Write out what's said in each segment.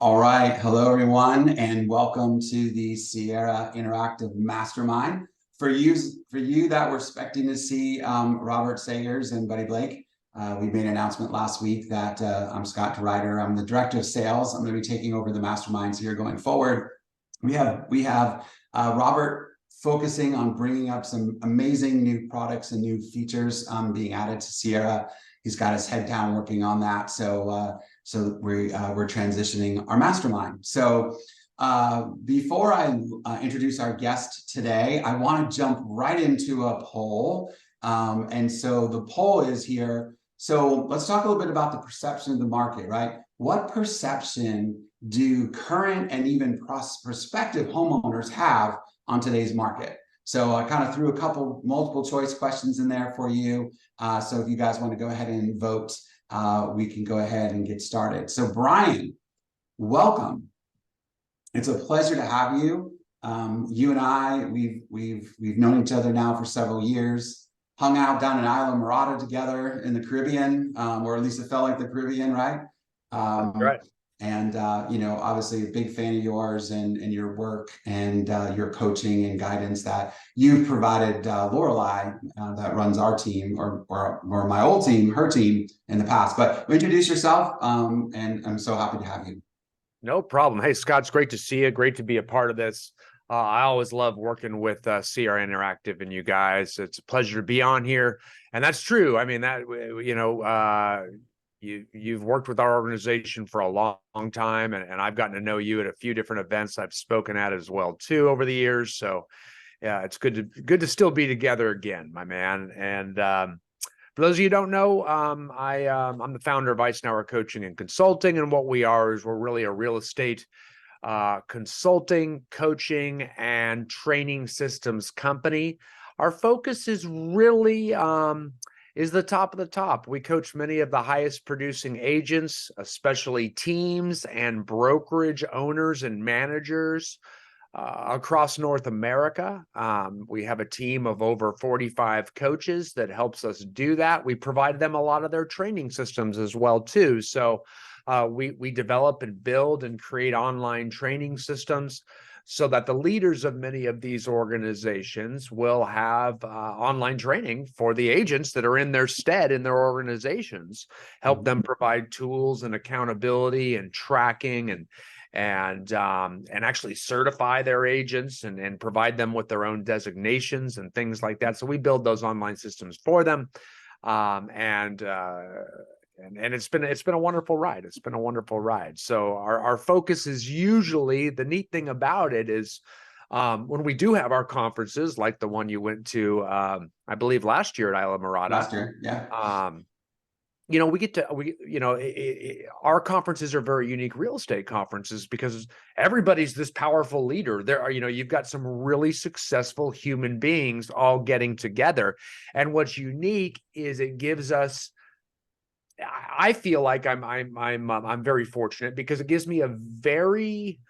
All right. Hello, everyone, and welcome to the Sierra Interactive Mastermind. For you that were expecting to see Robert Sayers and Buddy Blake, we made an announcement last week that I'm Scott DeRuiter. I'm the Director of Sales. I'm going to be taking over the masterminds here going forward. We have Robert focusing on bringing up some amazing new products and new features being added to Sierra. He's got his head down working on that. So we're transitioning our mastermind. So before I introduce our guest today, I want to jump right into a poll. And so the poll is here. So let's talk a little bit about the perception of the market, right? What perception do current and even prospective homeowners have on today's market? So I kind of threw a couple multiple choice questions in there for you. So if you guys want to go ahead and vote, we can go ahead and get started. So Brian, welcome. It's a pleasure to have you. You and I, we've known each other now for several years, hung out down in Isla Morada together in the Caribbean, or at least it felt like the Caribbean, right? Right. And obviously a big fan of yours and your work and your coaching and guidance that you've provided Lorelei that runs our team or my old team, her team in the past. But introduce yourself, and I'm so happy to have you. No problem. Hey, Scott, it's great to see you. Great to be a part of this. I always love working with Sierra Interactive and you guys. It's a pleasure to be on here. And that's true. I mean, you've worked with our organization for a long time, and I've gotten to know you at a few different events I've spoken at as well too over the years. So yeah, it's good to still be together again, my man. And for those of you who don't know, I'm the founder of Icenhower Coaching and Consulting, and what we are is we're really a real estate consulting, coaching, and training systems company. Our focus is really is the top of the top. We coach many of the highest producing agents, especially teams and brokerage owners and managers across North America. We have a team of over 45 coaches that helps us do that. We provide them a lot of their training systems as well too. So we develop and build and create online training systems so that the leaders of many of these organizations will have online training for the agents that are in their stead in their organizations, help them provide tools and accountability and tracking and actually certify their agents and provide them with their own designations and things like that. So we build those online systems for them. And it's been a wonderful ride. It's been a wonderful ride. So our focus is usually, the neat thing about it is when we do have our conferences like the one you went to, I believe last year at Isla Morada. Last year, yeah. Our conferences are very unique real estate conferences because everybody's this powerful leader. There are, you've got some really successful human beings all getting together. And what's unique is it gives us, I feel like I'm very fortunate because it gives me a very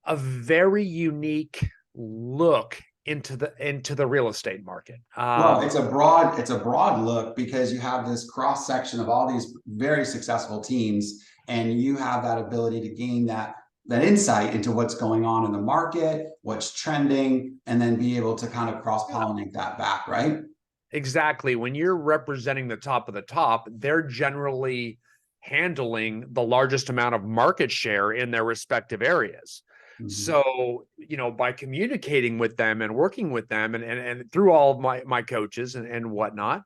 unique look into the real estate market. Well, it's a broad look because you have this cross section of all these very successful teams, and you have that ability to gain that insight into what's going on in the market, what's trending, and then be able to kind of cross-pollinate that back, right? Exactly. When you're representing the top of the top, they're generally handling the largest amount of market share in their respective areas. So, by communicating with them and working with them and through all of my coaches and whatnot,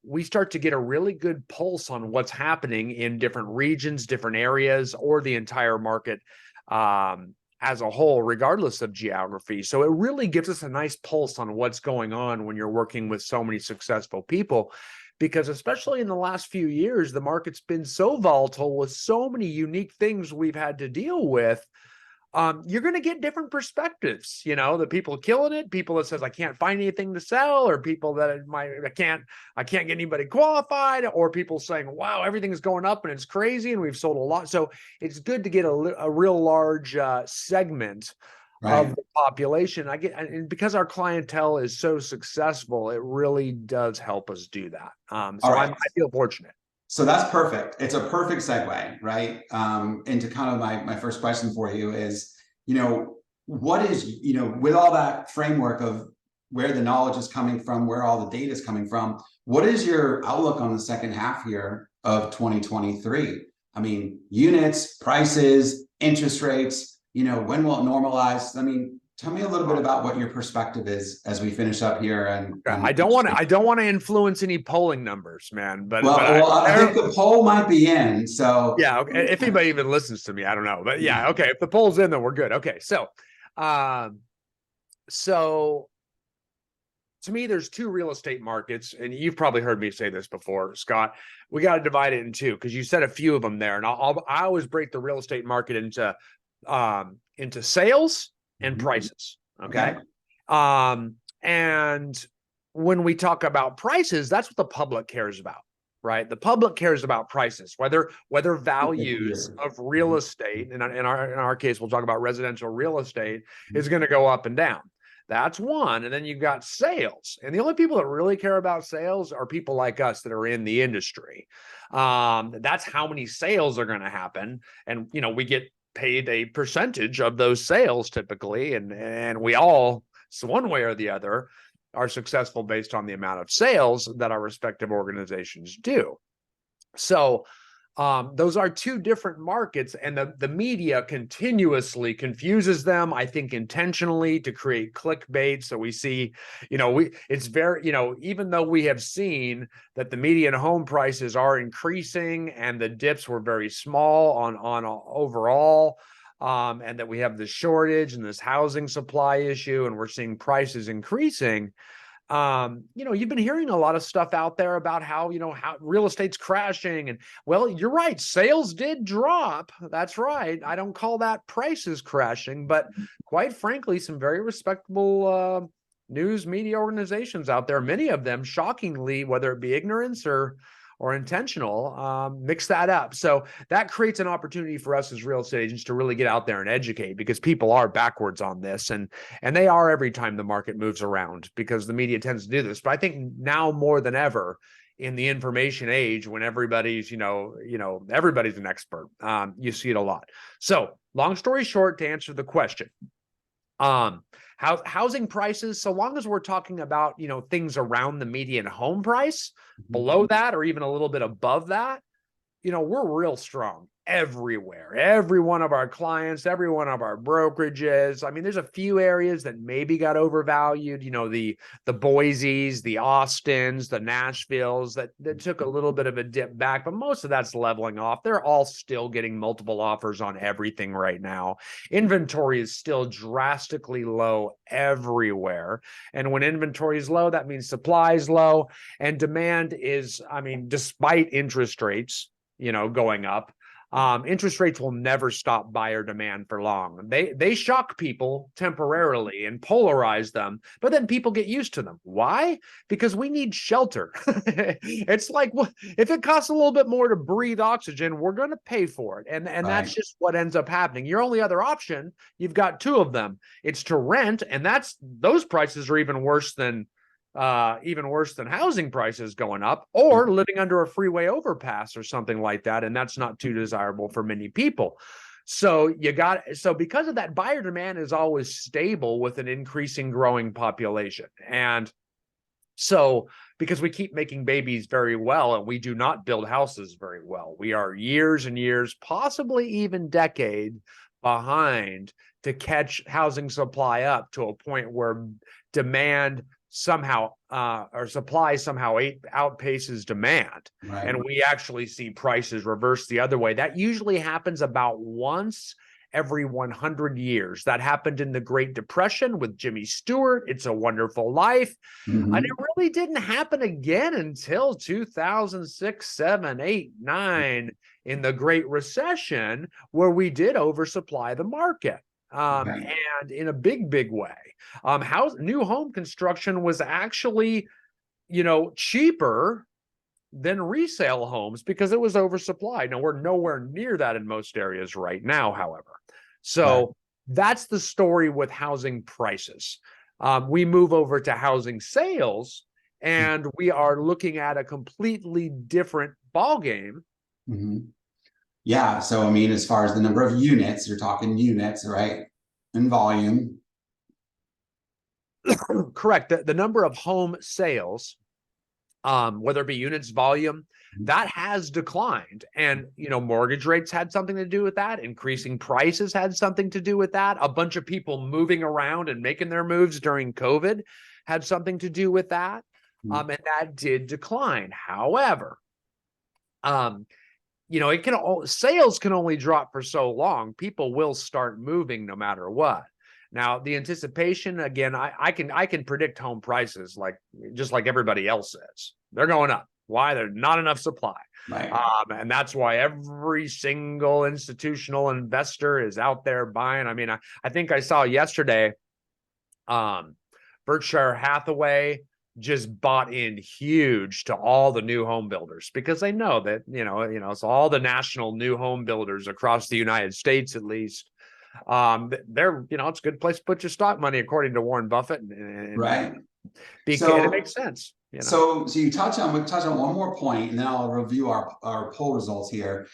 we start to get a really good pulse on what's happening in different regions, different areas, or the entire market as a whole, regardless of geography. So it really gives us a nice pulse on what's going on when you're working with so many successful people. Because especially in the last few years, the market's been so volatile with so many unique things we've had to deal with. You're going to get different perspectives, the people killing it, people that says, I can't find anything to sell, or people that I can't get anybody qualified, or people saying, wow, everything is going up and it's crazy and we've sold a lot. So it's good to get a real large segment of the population. And because our clientele is so successful, it really does help us do that. I feel fortunate. So that's perfect. It's a perfect segue, right? Into kind of my first question for you is, what is, with all that framework of where the knowledge is coming from, where all the data is coming from, what is your outlook on the second half here of 2023? I mean, units, prices, interest rates, when will it normalize? I mean, tell me a little bit about what your perspective is as we finish up here. And I don't want to influence any polling numbers, man. But I think the poll might be in. So yeah, okay. If anybody even listens to me, I don't know. But yeah, okay. If the poll's in, then we're good. Okay. So to me, there's two real estate markets, and you've probably heard me say this before, Scott. We got to divide it in two because you said a few of them there, and I always break the real estate market into sales and prices. Okay. And when we talk about prices, that's what the public cares about, right? The public cares about prices, whether values of real estate, and in our case, we'll talk about residential real estate, is going to go up and down. That's one. And then you've got sales. And the only people that really care about sales are people like us that are in the industry. That's how many sales are going to happen. And, we get paid a percentage of those sales typically. And we all, so one way or the other, are successful based on the amount of sales that our respective organizations do. So those are two different markets, and the media continuously confuses them, I think intentionally, to create clickbait. So we see, it's very, even though we have seen that the median home prices are increasing and the dips were very small on overall, and that we have the shortage and this housing supply issue, and we're seeing prices increasing. You've been hearing a lot of stuff out there about how real estate's crashing, and well, you're right. Sales did drop. That's right. I don't call that prices crashing, but quite frankly, some very respectable news media organizations out there, many of them shockingly, whether it be ignorance or intentional, mix that up. So that creates an opportunity for us as real estate agents to really get out there and educate, because people are backwards on this, and they are every time the market moves around, because the media tends to do this. But I think now more than ever in the information age, when everybody's, everybody's an expert, you see it a lot. So long story short, to answer the question, housing prices, so long as we're talking about, things around the median home price, below that, or even a little bit above that, we're real strong everywhere. Every one of our clients, every one of our brokerages. I mean, there's a few areas that maybe got overvalued, the Boise's, the Austins, the Nashvilles, that took a little bit of a dip back, but most of that's leveling off. They're all still getting multiple offers on everything right now. Inventory is still drastically low everywhere. And when inventory is low, that means supply is low, and demand is, despite interest rates, going up, interest rates will never stop buyer demand for long. They shock people temporarily and polarize them, but then people get used to them. Why? Because we need shelter. It's like, if it costs a little bit more to breathe oxygen, we're going to pay for it. And right. That's just what ends up happening. Your only other option, you've got two of them. It's to rent, and those prices are even worse than housing prices going up, or living under a freeway overpass or something like that. And that's not too desirable for many people. So because of that, buyer demand is always stable with an increasing growing population. And so because we keep making babies very well, and we do not build houses very well, we are years and years, possibly even decades behind to catch housing supply up to a point where demand somehow or supply somehow outpaces demand. Right. And we actually see prices reverse the other way. That usually happens about once every 100 years. That happened in the Great Depression with Jimmy Stewart, It's a Wonderful Life. And it really didn't happen again until 2006, 7, 8, 9 in the Great Recession, where we did oversupply the market. And in a big way, new home construction was actually, cheaper than resale homes because it was oversupplied. Now, we're nowhere near that in most areas right now, however. So that's the story with housing prices. We move over to housing sales, and we are looking at a completely different ball game. Yeah. So, I mean, as far as the number of units, you're talking units, right? In volume. Correct. The number of home sales, whether it be units, volume, that has declined. And, mortgage rates had something to do with that. Increasing prices had something to do with that. A bunch of people moving around and making their moves during COVID had something to do with that. And that did decline. However, sales can only drop for so long. People will start moving no matter what. Now, the anticipation, again, I can predict home prices just like everybody else is. They're going up. Why? There's not enough supply. Right. And that's why every single institutional investor is out there buying. I mean, I think I saw yesterday, Berkshire Hathaway just bought in huge to all the new home builders because they know that, so all the national new home builders across the United States, at least, they're, it's a good place to put your stock money, according to Warren Buffett. Right. Because it makes sense. So we'll touch on one more point, and then I'll review our poll results here.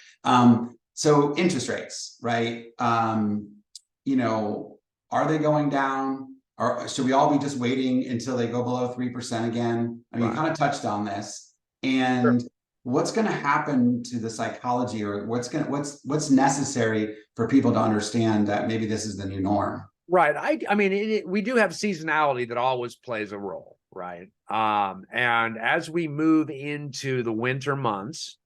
So interest rates, right? Are they going down? Or should we all be just waiting until they go below 3% again? I mean, you kind of touched on this. And what's going to happen to the psychology, or what's necessary for people to understand that maybe this is the new norm? Right. I mean, we do have seasonality that always plays a role, right? And as we move into the winter months,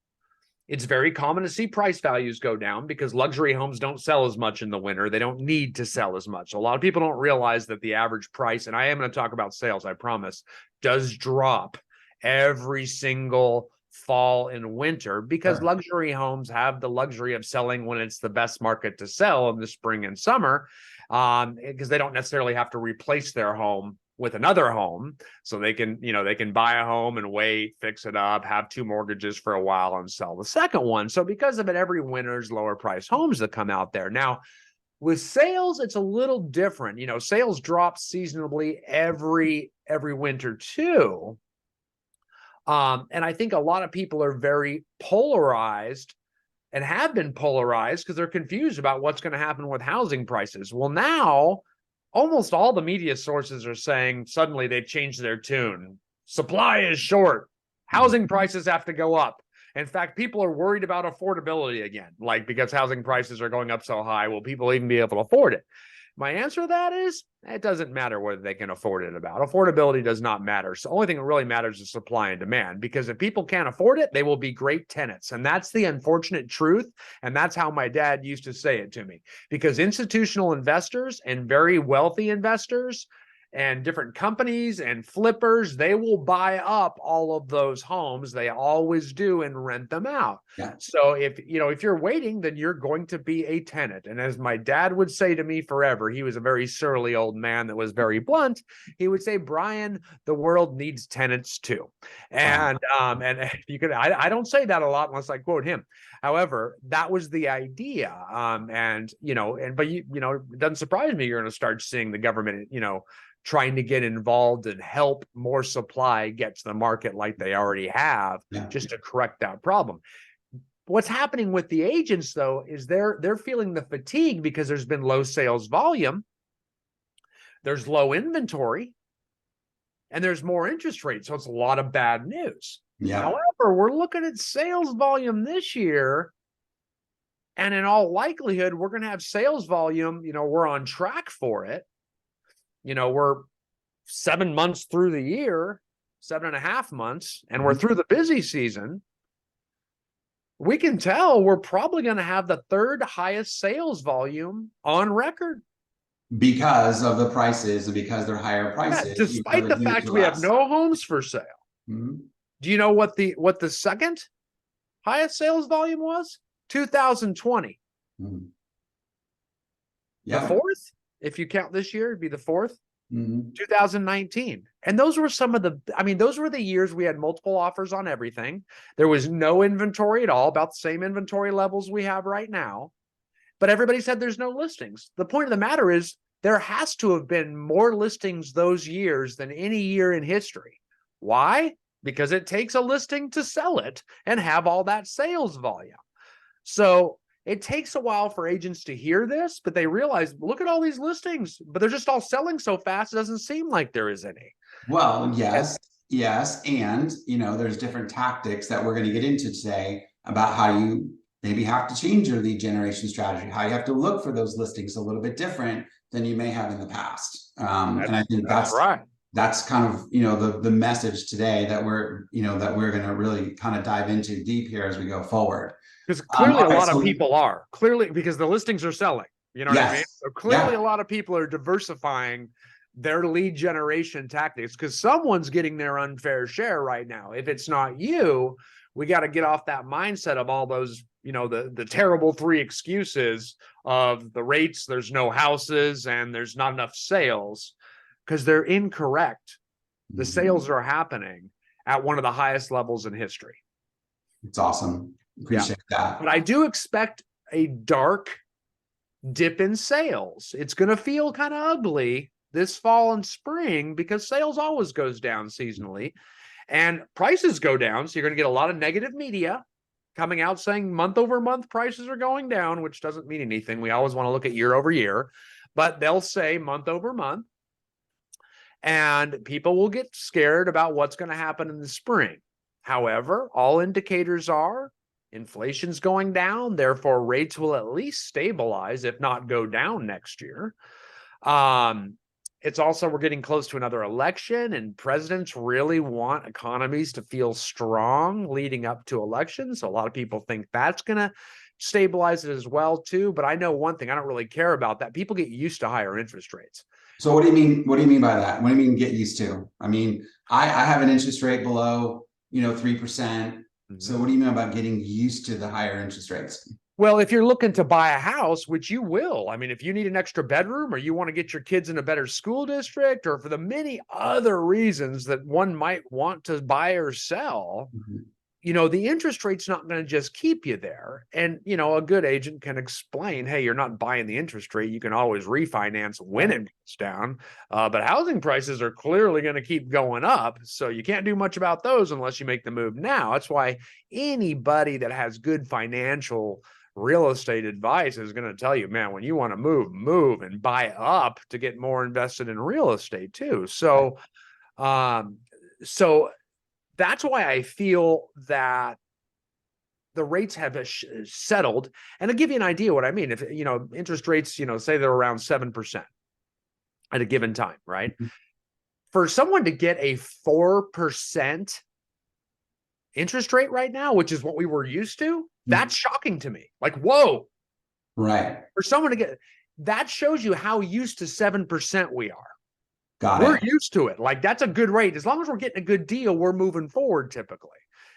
it's very common to see price values go down because luxury homes don't sell as much in the winter. They don't need to sell as much. A lot of people don't realize that the average price, and I am going to talk about sales, I promise, does drop every single fall and winter because luxury homes have the luxury of selling when it's the best market to sell in the spring and summer, because they don't necessarily have to replace their home with another home. So they can buy a home and wait, fix it up, have two mortgages for a while and sell the second one. So because of it, every winter's lower price homes that come out there. Now, with sales, it's a little different. Sales drop seasonably every winter too. And I think a lot of people are very polarized and have been polarized because they're confused about what's going to happen with housing prices. Well, now almost all the media sources are saying suddenly they've changed their tune. Supply is short. Housing prices have to go up. In fact, people are worried about affordability again, because housing prices are going up so high. Will people even be able to afford it? My answer to that is, it doesn't matter whether they can afford it about. Affordability does not matter. So the only thing that really matters is supply and demand, because if people can't afford it, they will be great tenants. And that's the unfortunate truth. And that's how my dad used to say it to me, because institutional investors and very wealthy investors and different companies and flippers, they will buy up all of those homes. They always do, and rent them out. Yeah. So if you're waiting, then you're going to be a tenant. And as my dad would say to me forever, he was a very surly old man that was very blunt. He would say, Brian, the world needs tenants too. And if you could, I don't say that a lot unless I quote him. However, that was the idea. But it doesn't surprise me you're going to start seeing the government, trying to get involved and help more supply get to the market like they already have, just to correct that problem. What's happening with the agents, though, is they're feeling the fatigue because there's been low sales volume, there's low inventory, and there's more interest rates. So it's a lot of bad news. Yeah. However, we're looking at sales volume this year, and in all likelihood, we're going to have sales volume. We're on track for it. We're 7 months through the year, 7.5 months, and we're through the busy season. We can tell we're probably going to have the third highest sales volume on record. Because of the prices and because they're higher prices. Despite the fact we have no homes for sale. Do you know what the second highest sales volume was? 2020. The fourth? If you count this year, it'd be the fourth, 2019. And those were those were the years we had multiple offers on everything. There was no inventory at all, about the same inventory levels we have right now. But everybody said there's no listings. The point of the matter is there has to have been more listings those years than any year in history. Why? Because it takes a listing to sell it and have all that sales volume. So it takes a while for agents to hear this, but they realize, look at all these listings, but they're just all selling so fast, it doesn't seem like there is any. Well, yes, yes. And, there's different tactics that we're going to get into today about how you maybe have to change your lead generation strategy, how you have to look for those listings a little bit different than you may have in the past. And I think That's right. That's kind of, the message today that we're going to really kind of dive into deep here as we go forward. Because clearly a lot so of people are. Clearly, because the listings are selling. You know what I mean? yes, So clearly yeah. a lot of people are diversifying their lead generation tactics because someone's getting their unfair share right now. If it's not you, we got to get off that mindset of all those, the terrible three excuses of the rates, there's no houses, and there's not enough sales, because they're incorrect. The sales are happening at one of the highest levels in history. It's awesome. Appreciate that. But I do expect a dark dip in sales. It's going to feel kind of ugly this fall and spring because sales always goes down seasonally and prices go down. So you're going to get a lot of negative media coming out saying month over month prices are going down, which doesn't mean anything. We always want to look at year over year, but they'll say month over month. And people will get scared about what's going to happen in the spring. However, all indicators are inflation's going down, therefore rates will at least stabilize, if not go down next year. It's also, we're getting close to another election, and presidents really want economies to feel strong leading up to elections. So a lot of people think that's going to stabilize it as well too. But I know one thing, I don't really care about that. People get used to higher interest rates. So what do you mean? What do you mean by that? What do you mean get used to? I mean, I have an interest rate below, 3%. So what do you mean about getting used to the higher interest rates? Well, if you're looking to buy a house, which you will, I mean, if you need an extra bedroom or you want to get your kids in a better school district, or for the many other reasons that one might want to buy or sell, the interest rate's not going to just keep you there. And, a good agent can explain, hey, you're not buying the interest rate. You can always refinance when it goes down. But housing prices are clearly going to keep going up. So you can't do much about those unless you make the move now. That's why anybody that has good financial real estate advice is going to tell you, man, when you want to move and buy up to get more invested in real estate too. So, that's why I feel that the rates have settled. And to give you an idea what I mean, if, interest rates, say they're around 7% at a given time, right? For someone to get a 4% interest rate right now, which is what we were used to, that's shocking to me. Like, whoa. Right. For someone to get, that shows you how used to 7% we are. We're used to it. Like, that's a good rate. As long as we're getting a good deal, we're moving forward typically.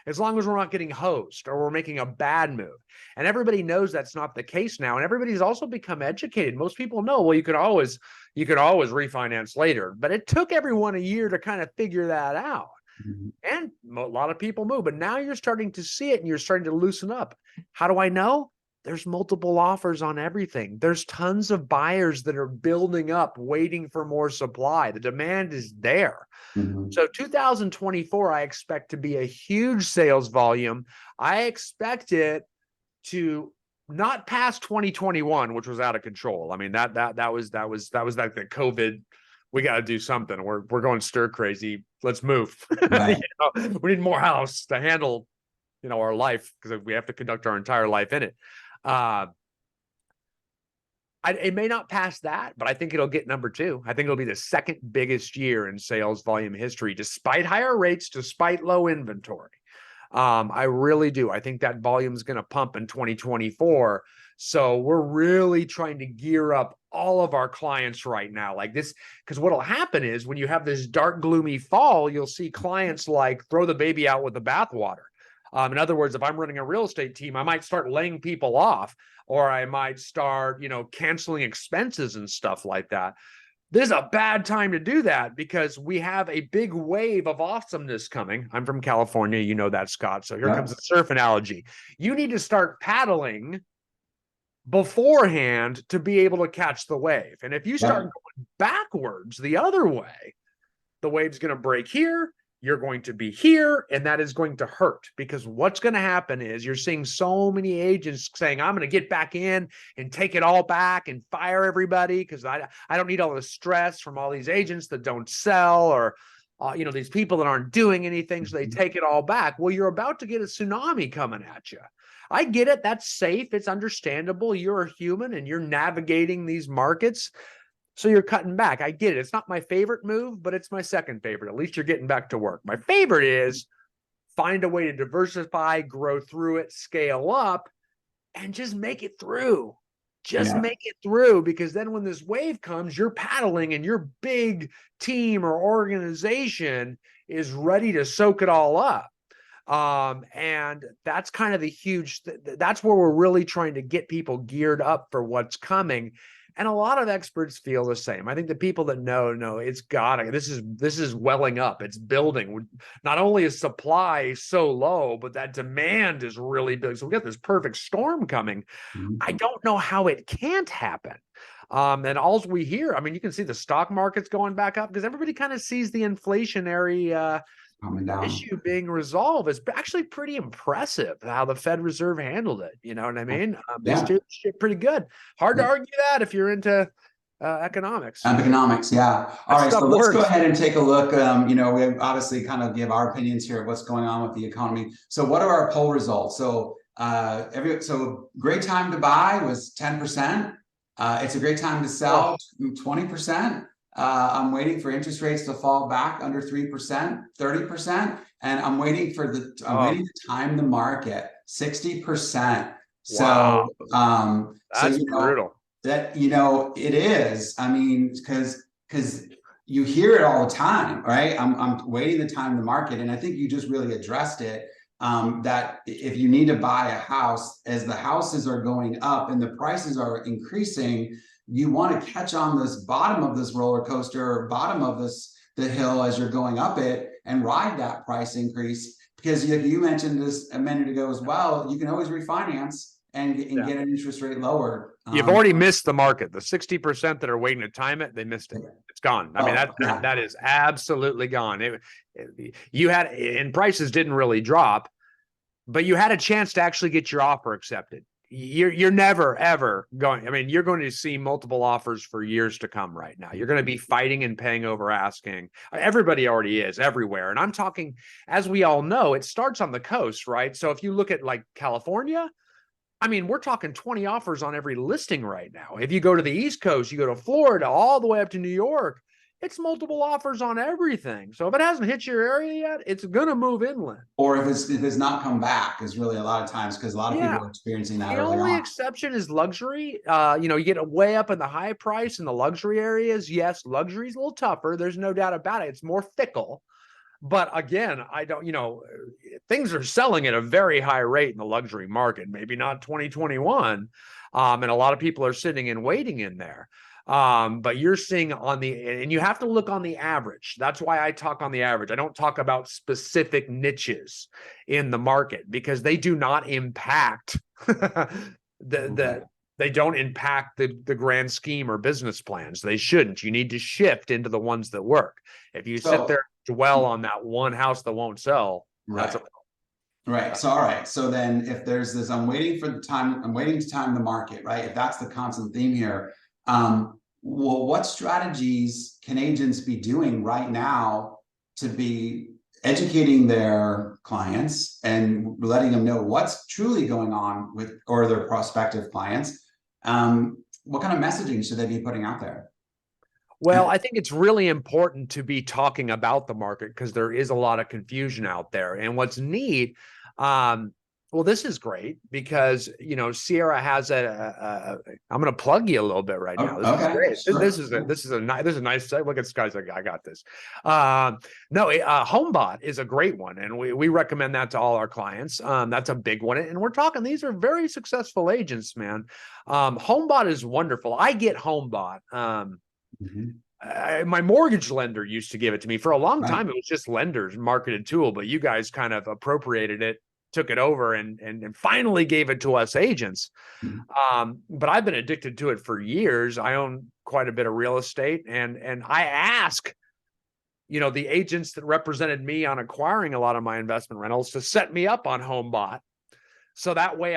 As long as we're not getting hosed or we're making a bad move. And everybody knows that's not the case now. And everybody's also become educated. Most people know, well, you could always refinance later. But it took everyone a year to kind of figure that out. And a lot of people move. But now you're starting to see it and you're starting to loosen up. How do I know? There's multiple offers on everything. There's tons of buyers that are building up, waiting for more supply. The demand is there. So 2024, I expect to be a huge sales volume. I expect it to not pass 2021, which was out of control. I mean, that was like the COVID. We got to do something. We're going stir crazy. Let's move. Right. We need more house to handle, our life, because we have to conduct our entire life in it. It may not pass that, but I think it'll get number 2. I think it'll be the second biggest year in sales volume history, despite higher rates, despite low inventory. I really do. I think that volume is going to pump in 2024. So we're really trying to gear up all of our clients right now like this, because what'll happen is when you have this dark, gloomy fall, you'll see clients like throw the baby out with the bathwater. In other words, if I'm running a real estate team, I might start laying people off, or I might start, canceling expenses and stuff like that. This is a bad time to do that because we have a big wave of awesomeness coming. I'm from California. You know that, Scott. So here comes the surf analogy. You need to start paddling beforehand to be able to catch the wave. And if you start going backwards the other way, the wave's going to break here. you're going to be here, and that is going to hurt, because what's going to happen is you're seeing so many agents saying, I'm going to get back in and take it all back and fire everybody because I don't need all the stress from all these agents that don't sell, or these people that aren't doing anything, so they take it all back. Well, you're about to get a tsunami coming at you. I get it. That's safe. It's understandable. You're a human and you're navigating these markets. So you're cutting back. I get it. It's not my favorite move, but it's my second favorite. At least you're getting back to work. My favorite is find a way to diversify, grow through it, scale up, and just make it through. Just make it through, because then when this wave comes, you're paddling and your big team or organization is ready to soak it all up. And that's kind of the huge, that's where we're really trying to get people geared up for what's coming. And a lot of experts feel the same. I think the people that know it's this is welling up. It's building. Not only is supply so low, but that demand is really big. So we got this perfect storm coming. I don't know how it can't happen. And all we hear, I mean, you can see the stock market's going back up because everybody kind of sees the inflationary issue being resolved. It's actually pretty impressive how the Fed Reserve handled it. You know what I mean? They steered shit pretty good. Hard to argue that if you're into economics. Economics, yeah. All right, so let's go ahead and take a look. We obviously kind of give our opinions here of what's going on with the economy. So what are our poll results? So great time to buy was 10%. It's a great time to sell, 20%. I'm waiting for interest rates to fall back under 3%, 30%, and I'm waiting to time the market, 60%. Wow. So, that's brutal. It is. I mean, because you hear it all the time, right? I'm waiting to time the market, and I think you just really addressed it. That if you need to buy a house, as the houses are going up and the prices are increasing, you want to catch on this bottom of this roller coaster, bottom of the hill as you're going up it, and ride that price increase. Because you mentioned this a minute ago as well, you can always refinance and get an interest rate lower. You've already missed the market. The 60% that are waiting to time it, they missed it. It's gone. I mean, that is absolutely gone. And prices didn't really drop, but you had a chance to actually get your offer accepted. You're never, ever going. I mean, you're going to see multiple offers for years to come right now. You're going to be fighting and paying over asking. Everybody already is everywhere. And I'm talking, as we all know, it starts on the coast, right? So if you look at like California, I mean, we're talking 20 offers on every listing right now. If you go to the East Coast, you go to Florida, all the way up to New York, it's multiple offers on everything. So if it hasn't hit your area yet, it's going to move inland. Or if it's not come back, is really a lot of times, because a lot of people are experiencing that. The only exception is luxury. You get way up in the high price in the luxury areas. Yes, luxury is a little tougher. There's no doubt about it. It's more fickle. But again, things are selling at a very high rate in the luxury market, maybe not 2021. And a lot of people are sitting and waiting in there. But you're seeing and you have to look on the average. That's why I talk on the average. I don't talk about specific niches in the market, because they do not impact they don't impact the grand scheme or business plans. They shouldn't. You need to shift into the ones that work. If you sit there and dwell on that one house that won't sell, that's a problem. Right. So, all right. So then if there's this, I'm waiting to time the market, right? If that's the constant theme here, well, what strategies can agents be doing right now to be educating their clients and letting them know what's truly going on or their prospective clients? What kind of messaging should they be putting out there? Well, I think it's really important to be talking about the market, because there is a lot of confusion out there. And what's neat, this is great, because Sierra has I'm going to plug you a little bit right now. This is great. Sure. This is a nice. Look at this guy's like, I got this. HomeBot is a great one, and we recommend that to all our clients. That's a big one, and we're talking. These are very successful agents, man. HomeBot is wonderful. I get HomeBot. My mortgage lender used to give it to me for a long time. It was just lenders marketed tool, but you guys kind of appropriated it, took it over, and finally gave it to us agents. But I've been addicted to it for years. I own quite a bit of real estate, and I ask, the agents that represented me on acquiring a lot of my investment rentals to set me up on HomeBot. So that way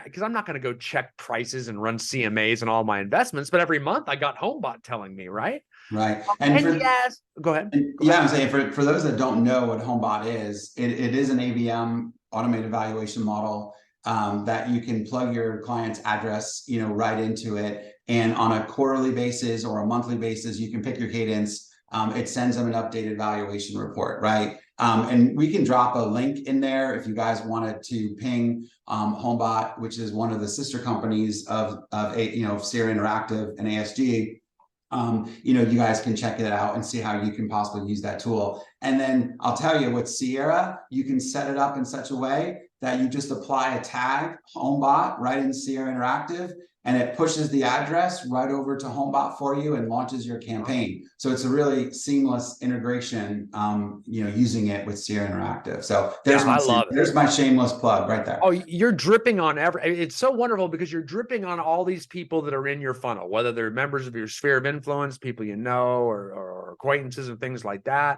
because I'm not going to go check prices and run CMAs and all my investments, but every month I got HomeBot telling me, right? Right. And yes, go ahead. Yeah, I'm saying for those that don't know what HomeBot is, it is an AVM, automated valuation model, that you can plug your client's address, right into it. And on a quarterly basis or a monthly basis, you can pick your cadence. It sends them an updated valuation report, right? And we can drop a link in there if you guys wanted to ping HomeBot, which is one of the sister companies of Sierra Interactive and ASG. You guys can check it out and see how you can possibly use that tool. And then I'll tell you, with Sierra, you can set it up in such a way that you just apply a tag, HomeBot, right in Sierra Interactive, and it pushes the address right over to HomeBot for you and launches your campaign. So it's a really seamless integration, using it with Sierra Interactive. So there's my shameless plug right there. Oh, you're dripping on it's so wonderful because you're dripping on all these people that are in your funnel, whether they're members of your sphere of influence, people or acquaintances and things like that.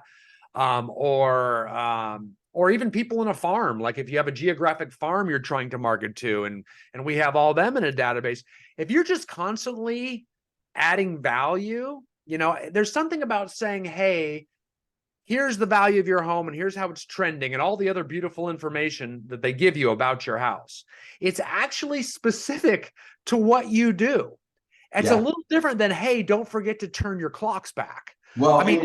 Or even people in a farm, like if you have a geographic farm you're trying to market to, and we have all them in a database. If you're just constantly adding value, there's something about saying, hey, here's the value of your home and here's how it's trending and all the other beautiful information that they give you about your house. It's actually specific to what you do. It's a little different than, hey, don't forget to turn your clocks back. Well, and it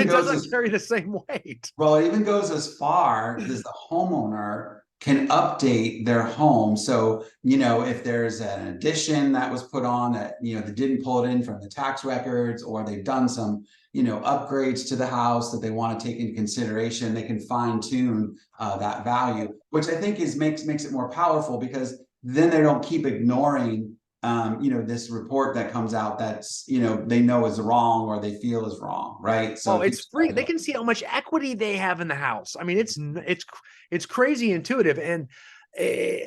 doesn't carry the same weight. Well, it even goes as far as the homeowner can update their home. So, if there's an addition that was put on that, they didn't pull it in from the tax records, or they've done some, upgrades to the house that they want to take into consideration, they can fine tune that value, which I think makes it more powerful, because then they don't keep ignoring this report that comes out that's, they know is wrong or they feel is wrong, right? So it's free. They can see how much equity they have in the house. I mean, it's crazy intuitive. And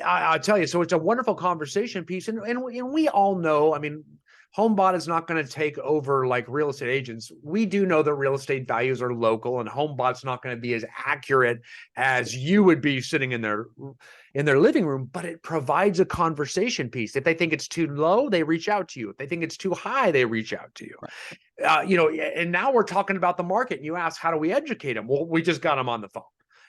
I'll tell you, so it's a wonderful conversation piece. And we all know, I mean, HomeBot is not going to take over like real estate agents. We do know that real estate values are local, and HomeBot's not going to be as accurate as you would be sitting in their living room, but it provides a conversation piece. If they think it's too low, they reach out to you. If they think it's too high, they reach out to you. Right. And now we're talking about the market, and you ask, how do we educate them? Well, we just got them on the phone.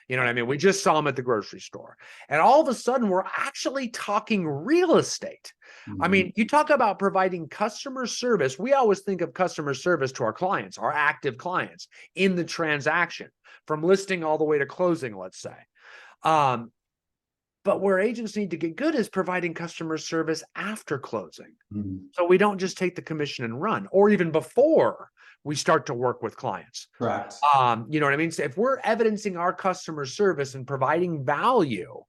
You know what I mean? We just saw them at the grocery store, and all of a sudden we're actually talking real estate. Mm-hmm. I mean, you talk about providing customer service. We always think of customer service to our clients, our active clients in the transaction, from listing all the way to closing, let's say. But where agents need to get good is providing customer service after closing. Mm-hmm. So we don't just take the commission and run, or even before we start to work with clients. Correct. You know what I mean? So if we're evidencing our customer service and providing value,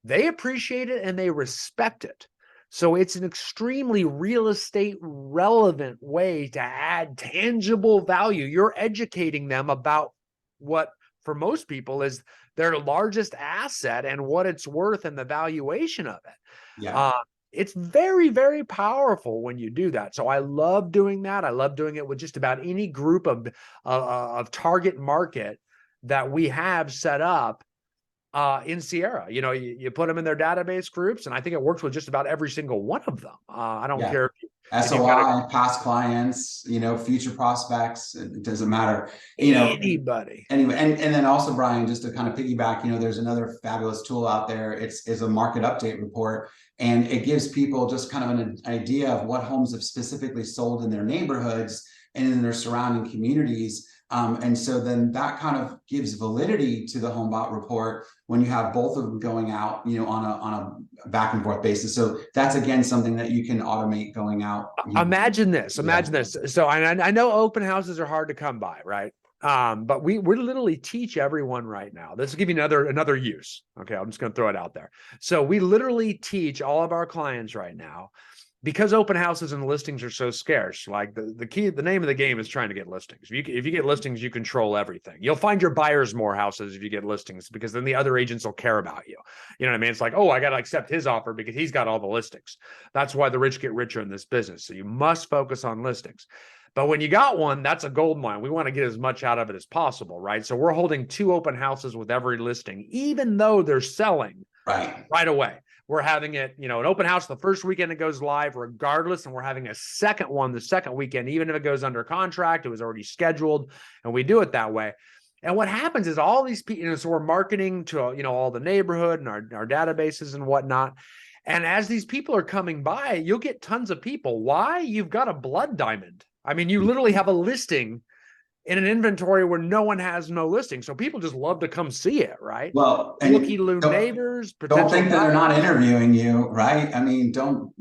they appreciate it and they respect it. So it's an extremely real estate relevant way to add tangible value. You're educating them about what, for most people, is their largest asset and what it's worth and the valuation of it. Yeah. It's very, very powerful when you do that. So I love doing that. I love doing it with just about any group of target market that we have set up in Sierra. You put them in their database groups, and I think it works with just about every single one of them. I don't care if SOI, past clients, future prospects, it doesn't matter. Anybody. Anyway, and then also, Brian, just to kind of piggyback, there's another fabulous tool out there. It's a market update report, and it gives people just kind of an idea of what homes have specifically sold in their neighborhoods and in their surrounding communities. And so then that kind of gives validity to the HomeBot report when you have both of them going out, on a back and forth basis. So that's, again, something that you can automate going out. Imagine this. So I know open houses are hard to come by, right? But we literally teach everyone right now. This will give you another use. Okay, I'm just going to throw it out there. So we literally teach all of our clients right now, because open houses and listings are so scarce. Like the name of the game is trying to get listings. If you get listings, you control everything. You'll find your buyers more houses if you get listings, because then the other agents will care about you. You know what I mean? It's like, oh, I got to accept his offer because he's got all the listings. That's why the rich get richer in this business. So you must focus on listings. But when you got one, that's a gold mine. We want to get as much out of it as possible, right? So we're holding 2 open houses with every listing, even though they're selling right away. We're having it, an open house the first weekend it goes live, regardless. And we're having a second one the second weekend, even if it goes under contract, it was already scheduled, and we do it that way. And what happens is all these people, so we're marketing to, all the neighborhood and our databases and whatnot. And as these people are coming by, you'll get tons of people. Why? You've got a blood diamond. I mean, you literally have a listing in an inventory where no one has no listing. So people just love to come see it, right? Well, and Looky-loo neighbors, don't think that they're not buyers. interviewing you, right? I mean, don't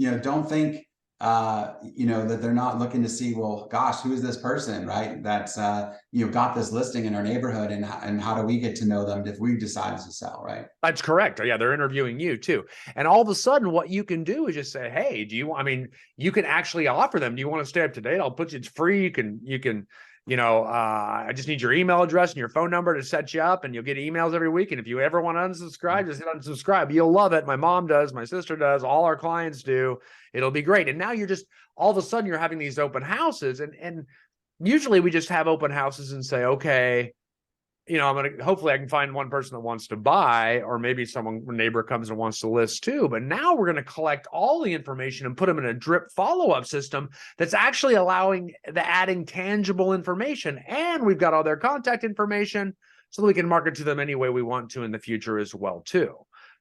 think, that they're not looking to see, well, gosh, who is this person, right? That's, got this listing in our neighborhood, and how do we get to know them if we decide to sell, right? That's correct. Yeah, they're interviewing you too. And all of a sudden, what you can do is just say, hey, you can actually offer them, do you want to stay up to date? I'll put you, it's free. You can, I just need your email address and your phone number to set you up, and you'll get emails every week. And if you ever want to unsubscribe, just hit unsubscribe. You'll love it. My mom does, my sister does, all our clients do. It'll be great. And now you're just, all of a sudden you're having these open houses, and usually we just have open houses and say, okay, hopefully I can find one person that wants to buy, or maybe a neighbor comes and wants to list too. But now we're going to collect all the information and put them in a drip follow-up system that's actually adding tangible information. And we've got all their contact information so that we can market to them any way we want to in the future as well too.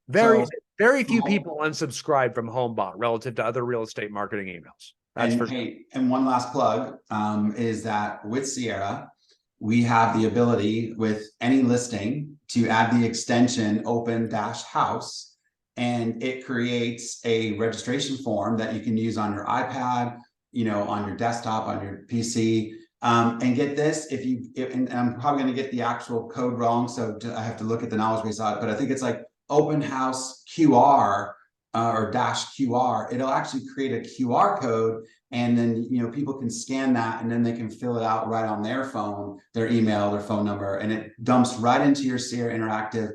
Very few people unsubscribe from HomeBot relative to other real estate marketing emails. And one last plug is that with Sierra, we have the ability with any listing to add the extension open-house, and it creates a registration form that you can use on your iPad, on your desktop, on your PC. And get this, and I'm probably going to get the actual code wrong, so I have to look at the knowledge base on it, but I think it's like open house QR or -QR. It'll actually create a QR code, and then people can scan that, and then they can fill it out right on their phone, their email, their phone number, and it dumps right into your Sierra Interactive,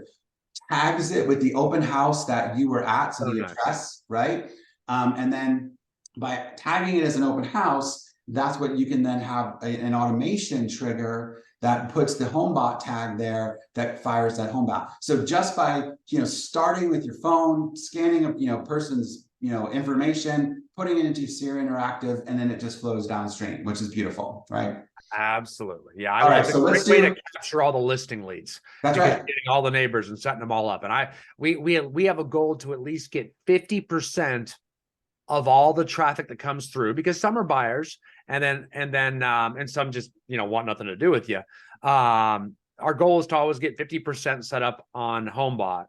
tags it with the open house that you were at, so the address, right? And then by tagging it as an open house, that's what you can then have an automation trigger that puts the HomeBot tag there that fires that HomeBot. So just by starting with your phone, scanning a person's information, putting it into Sierra Interactive, and then it just flows downstream, which is beautiful, right? Absolutely. Yeah. All right, so let's way to capture all the listing leads. That's right. Getting all the neighbors and setting them all up. And we have a goal to at least get 50% of all the traffic that comes through, because some are buyers, and some just want nothing to do with you. Our goal is to always get 50% set up on HomeBot.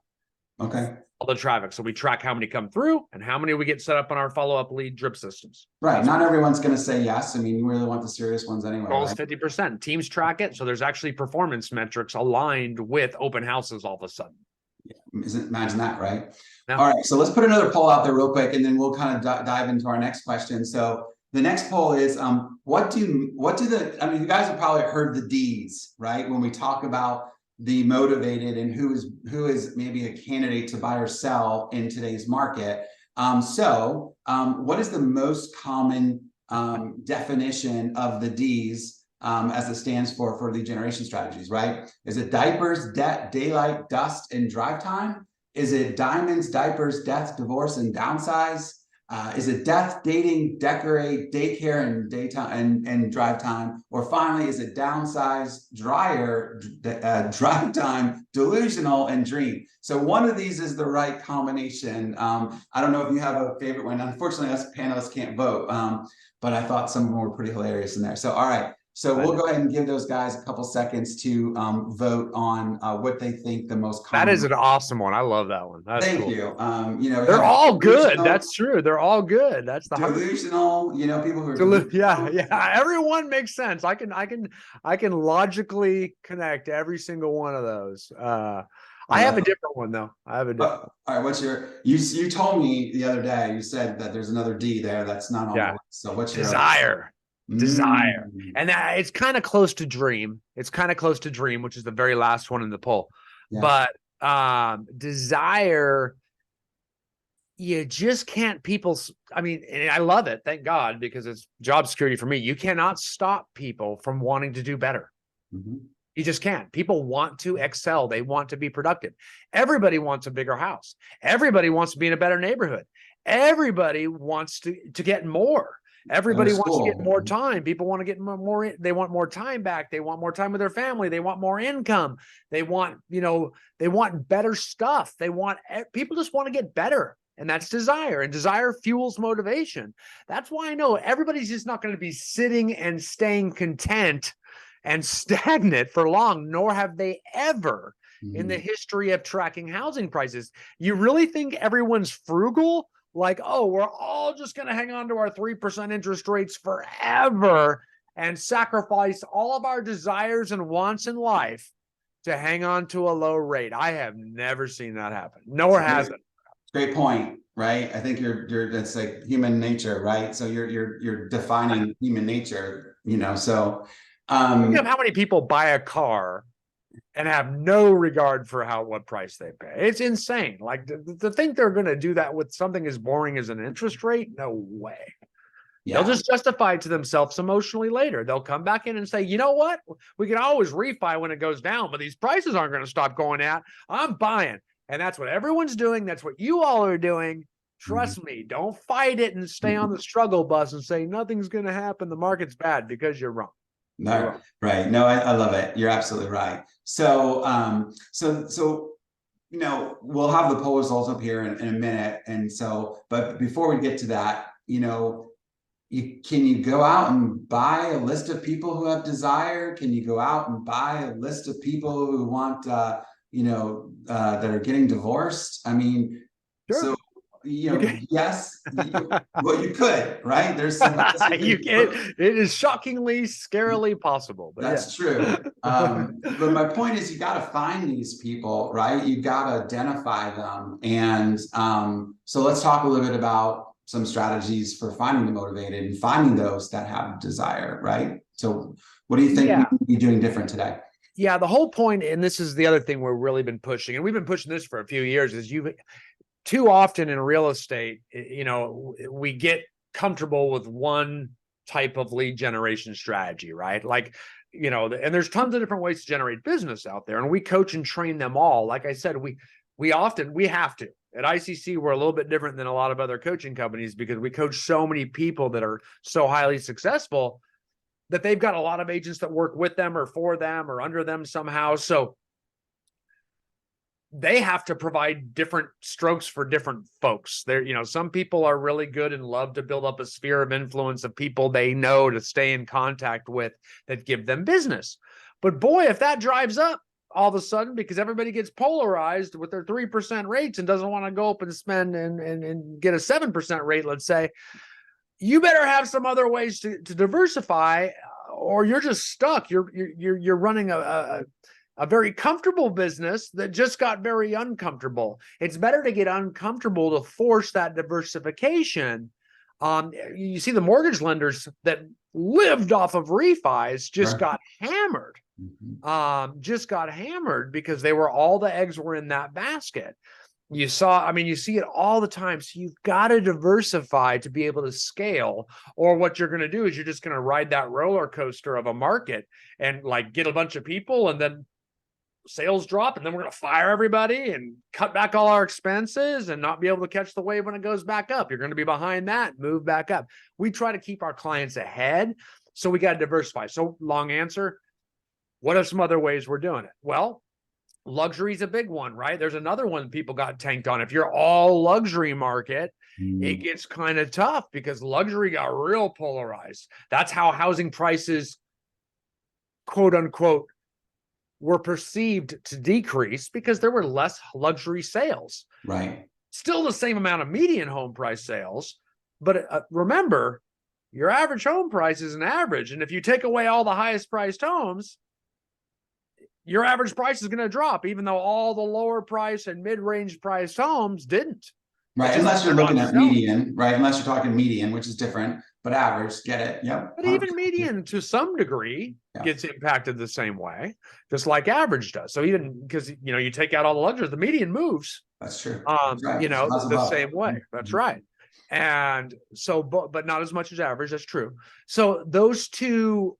Okay. All the traffic, so we track how many come through and how many we get set up on our follow-up lead drip systems. Right. Not everyone's going to say yes. I mean, you really want the serious ones anyway. Goal is 50%. Teams track it, so there's actually performance metrics aligned with open houses all of a sudden. Yeah. Imagine that, right? No. All right, so let's put another poll out there real quick, and then we'll kind of dive into our next question. So the next poll is, what do you guys have probably heard the D's, right? When we talk about the motivated and who is maybe a candidate to buy or sell in today's market. What is the most common definition of the D's as it stands for lead generation strategies, right? Is it diapers, debt, daylight, dust, and drive time? Is it diamonds, diapers, death, divorce, and downsize? Is it death, dating, decorate, daycare, and daytime and drive time? Or finally, is it downsize, drive time, delusional, and dream? So one of these is the right combination. I don't know if you have a favorite one. Unfortunately, us panelists can't vote, but I thought some of them were pretty hilarious in there. So all right. So we'll go ahead and give those guys a couple seconds to vote on what they think the most common. That is an awesome one. I love that one. That's Thank cool. You. They're all good. That's true. They're all good. That's the delusional. People who are delusional. Yeah. Everyone makes sense. I can logically connect every single one of those. I have a different one though. I have a different. All right. What's your? You told me the other day. You said that there's another D there that's not on the list. So what's your desire? Desire. And it's kind of close to dream. It's kind of close to dream, which is the very last one in the poll. Yeah. But desire you just can't I mean, and I love it, thank God, because it's job security for me. You cannot stop people from wanting to do better. Mhm. You just can't. People want to excel. They want to be productive. Everybody wants a bigger house. Everybody wants to be in a better neighborhood. Everybody wants to get more. Better Everybody wants to get school. more time. People want to get more, they want more time back. They want more time with their family. They want more income. They want, they want better stuff. People just want to get better. And that's desire, and desire fuels motivation. That's why I know everybody's just not going to be sitting and staying content and stagnant for long, nor have they ever in the history of tracking housing prices. You really think everyone's frugal? Like, oh, we're all just going to hang on to our 3% interest rates forever and sacrifice all of our desires and wants in life to hang on to a low rate. I have never seen that happen, nor has it. Great point, right? I think that's like human nature, right? So you're defining human nature, so Think of how many people buy a car and have no regard for what price they pay. It's insane. Like to think they're going to do that with something as boring as an interest rate. No way. Yeah. They'll just justify it to themselves emotionally later. They'll come back in and say, you know what? We can always refi when it goes down, but these prices aren't going to stop going out. I'm buying. And that's what everyone's doing. That's what you all are doing. Trust me. Don't fight it and stay on the struggle bus and say nothing's going to happen. The market's bad, because you're wrong. No, right. No, I love it. You're absolutely right. So, we'll have the poll results up here in a minute. And so, but before we get to that, can you go out and buy a list of people who have desire? Can you go out and buy a list of people who want, that are getting divorced? I mean, sure. So, yes, well, you could, right? There's some. It is shockingly, scarily possible. But that's true. But my point is, you got to find these people, right? You got to identify them. And so let's talk a little bit about some strategies for finding the motivated and finding those that have desire, right? So what do you think we need to be doing different today? Yeah, the whole point, and this is the other thing we've really been pushing, and we've been pushing this for a few years, is too often in real estate, we get comfortable with one type of lead generation strategy, right? Like, and there's tons of different ways to generate business out there, and we coach and train them all. Like I said, we have to. At ICC, we're a little bit different than a lot of other coaching companies because we coach so many people that are so highly successful that they've got a lot of agents that work with them or for them or under them somehow. So they have to provide different strokes for different folks. Some people are really good and love to build up a sphere of influence of people they know to stay in contact with that give them business. But boy, if that drives up all of a sudden because everybody gets polarized with their 3% rates and doesn't want to go up and spend and get a 7% rate, let's say, you better have some other ways to diversify, or you're just stuck. You're running a very comfortable business that just got very uncomfortable. It's better to get uncomfortable to force that diversification. You see the mortgage lenders that lived off of refis just got hammered. Just got hammered because all the eggs were in that basket. You see it all the time. So you've got to diversify to be able to scale, or what you're going to do is you're just going to ride that roller coaster of a market and like get a bunch of people and then sales drop, and then we're going to fire everybody and cut back all our expenses and not be able to catch the wave when it goes back up. You're going to be behind that, move back up. We try to keep our clients ahead. So we got to diversify. So long answer. What are some other ways we're doing it? Well, luxury is a big one, right? There's another one people got tanked on. If you're all luxury market, it gets kind of tough because luxury got real polarized. That's how housing prices, quote unquote, were perceived to decrease because there were less luxury sales. Right. Still the same amount of median home price sales, but remember, your average home price is an average. And if you take away all the highest priced homes, your average price is going to drop, even though all the lower price and mid-range priced homes didn't. Right, unless you're looking at median, right? Unless you're talking median, which is different, but average, get it? Yep. But even median to some degree gets impacted the same way, just like average does. So even because, you take out all the luxury, the median moves. That's true. That's right. You know, Lots the above. same way. That's right. And so, but not as much as average. That's true. So those two,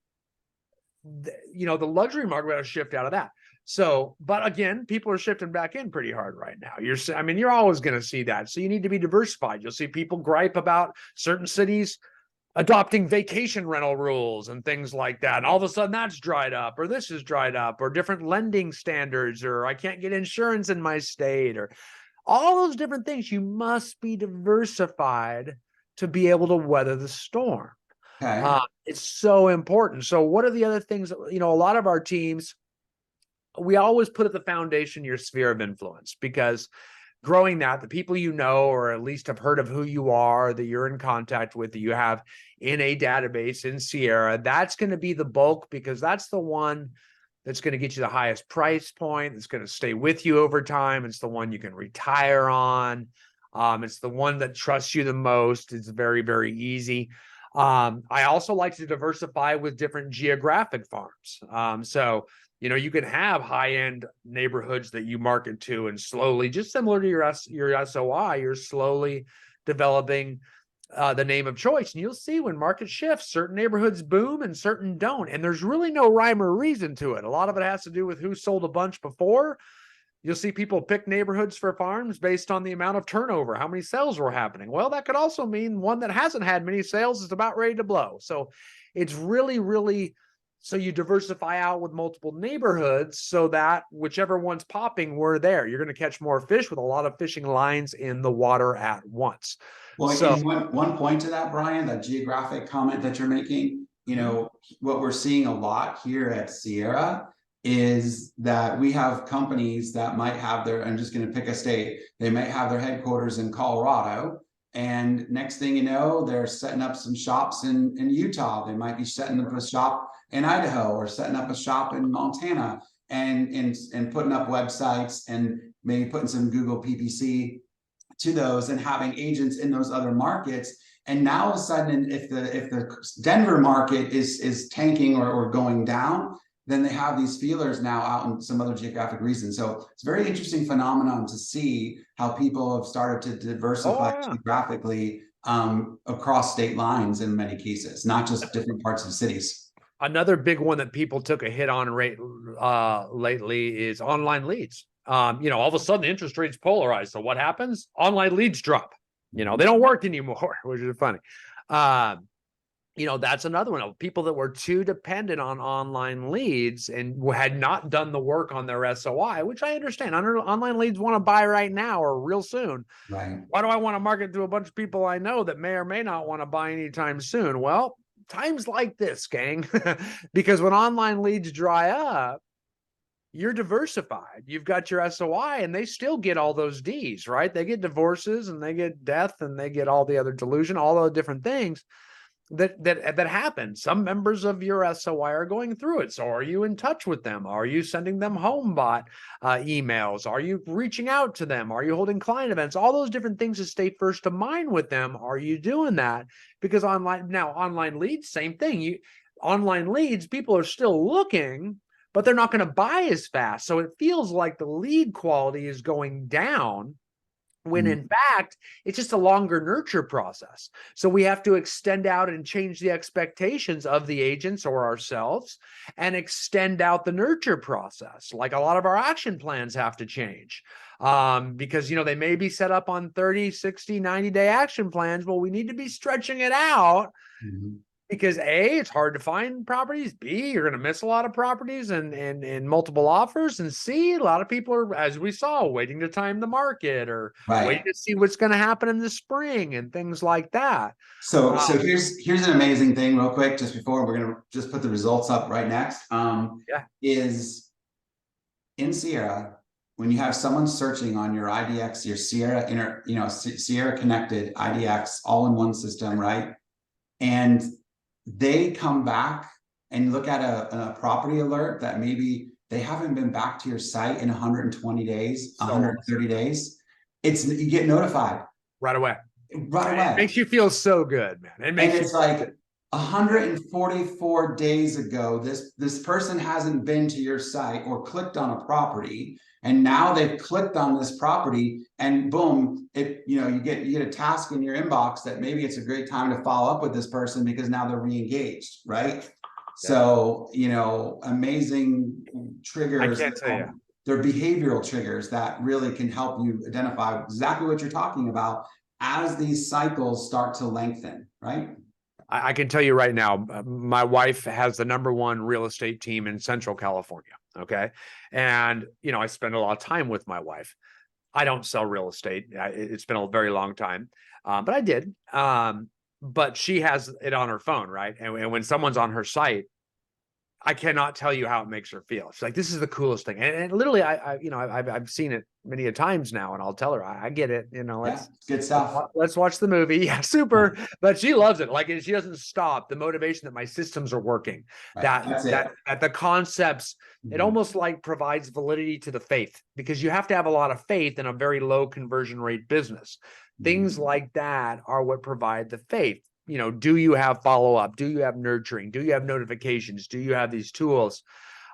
you know, the luxury market will shift out of that. So, but again, people are shifting back in pretty hard right now. I mean, you're always going to see that. So you need to be diversified. You'll see people gripe about certain cities adopting vacation rental rules and things like that. And all of a sudden that's dried up, or this is dried up, or different lending standards, or I can't get insurance in my state, or all those different things. You must be diversified to be able to weather the storm. Okay. It's so important. So what are the other things that, you know, a lot of our teams, we always put at the foundation your sphere of influence, because growing that, the people you know, or at least have heard of who you are, that you're in contact with, that you have in a database in Sierra, that's going to be the bulk, because that's the one that's going to get you the highest price point. It's going to stay with you over time. It's the one you can retire on. It's the one that trusts you the most. It's very, very easy. I also like to diversify with different geographic farms. So, you know, you can have high-end neighborhoods that you market to, and slowly, just similar to your SOI, you're slowly developing the name of choice. And you'll see when market shifts, certain neighborhoods boom and certain don't. And there's really no rhyme or reason to it. A lot of it has to do with who sold a bunch before. You'll see people pick neighborhoods for farms based on the amount of turnover, how many sales were happening. Well, that could also mean one that hasn't had many sales is about ready to blow. So it's really, really, so you diversify out with multiple neighborhoods so that whichever one's popping, we're there. You're going to catch more fish with a lot of fishing lines in the water at once. Well, So and one point to that, Brian, that geographic comment that you're making, you know, what we're seeing a lot here at Sierra is that we have companies that might have their, I'm just going to pick a state, they might have their headquarters in Colorado, and next thing you know, they're setting up some shops in Utah. They might be setting up a shop in Idaho, or setting up a shop in Montana, and putting up websites, and maybe putting some Google PPC to those, and having agents in those other markets. And now all of a sudden, if the Denver market is tanking or going down, then they have these feelers now out in some other geographic regions. So it's a very interesting phenomenon to see how people have started to diversify geographically across state lines in many cases, not just different parts of cities. Another big one that people took a hit on lately is online leads. You know, all of a sudden the interest rates polarized. So what happens? Online leads drop. You know, they don't work anymore, which is funny. You know, that's another one of people that were too dependent on online leads and had not done the work on their SOI, which I understand. Online leads want to buy right now or real soon. Right. Why do I want to market to a bunch of people I know that may or may not want to buy anytime soon? Well, times like this, gang, because when online leads dry up, you're diversified. You've got your SOI, and they still get all those Ds, right? They get divorces, and they get death, and they get all the other delusion, all the different things that happen. Some members of your SOI are going through it. So are you in touch with them? Are you sending them home bot emails? Are you reaching out to them? Are you holding client events? All those different things to stay first of mind with them. Are you doing that? Because online leads, same thing. Online leads, people are still looking, but they're not going to buy as fast. So it feels like the lead quality is going down, when in fact, it's just a longer nurture process. So we have to extend out and change the expectations of the agents or ourselves, and extend out the nurture process. Like a lot of our action plans have to change because, you know, they may be set up on 30, 60, 90-day action plans. Well, we need to be stretching it out. Because A, it's hard to find properties. B, you're going to miss a lot of properties and multiple offers. And C, a lot of people are, as we saw, waiting to time the market, or waiting to see what's going to happen in the spring and things like that. So here's an amazing thing real quick, just before we're going to just put the results up right next. Is in Sierra, when you have someone searching on your IDX, your Sierra Sierra connected IDX all in one system, right? And they come back and look at a property alert that maybe they haven't been back to your site in 120 days, 130 days. You get notified right away. Right away. It makes you feel so good, man. It's like 144 days ago, this person hasn't been to your site or clicked on a property. And now they've clicked on this property, and boom, you get a task in your inbox that maybe it's a great time to follow up with this person because now they're re-engaged, right? Yeah. So, amazing triggers. I can't tell you. They're behavioral triggers that really can help you identify exactly what you're talking about as these cycles start to lengthen, right? I can tell you right now, my wife has the #1 real estate team in Central California. Okay. And, I spend a lot of time with my wife. I don't sell real estate. It's been a very long time, but I did. But she has it on her phone, right? And when someone's on her site, I cannot tell you how it makes her feel. She's like, this is the coolest thing. And literally, I've seen it many a times now, and I'll tell her, I get it. Good stuff. Let's watch the movie. Yeah, super. But she loves it. Like, she doesn't stop. The motivation that my systems are working, right. that the concepts, it almost like provides validity to the faith, because you have to have a lot of faith in a very low conversion rate business. Things like that are what provide the faith. Do you have follow-up? Do you have nurturing? Do you have notifications? Do you have these tools?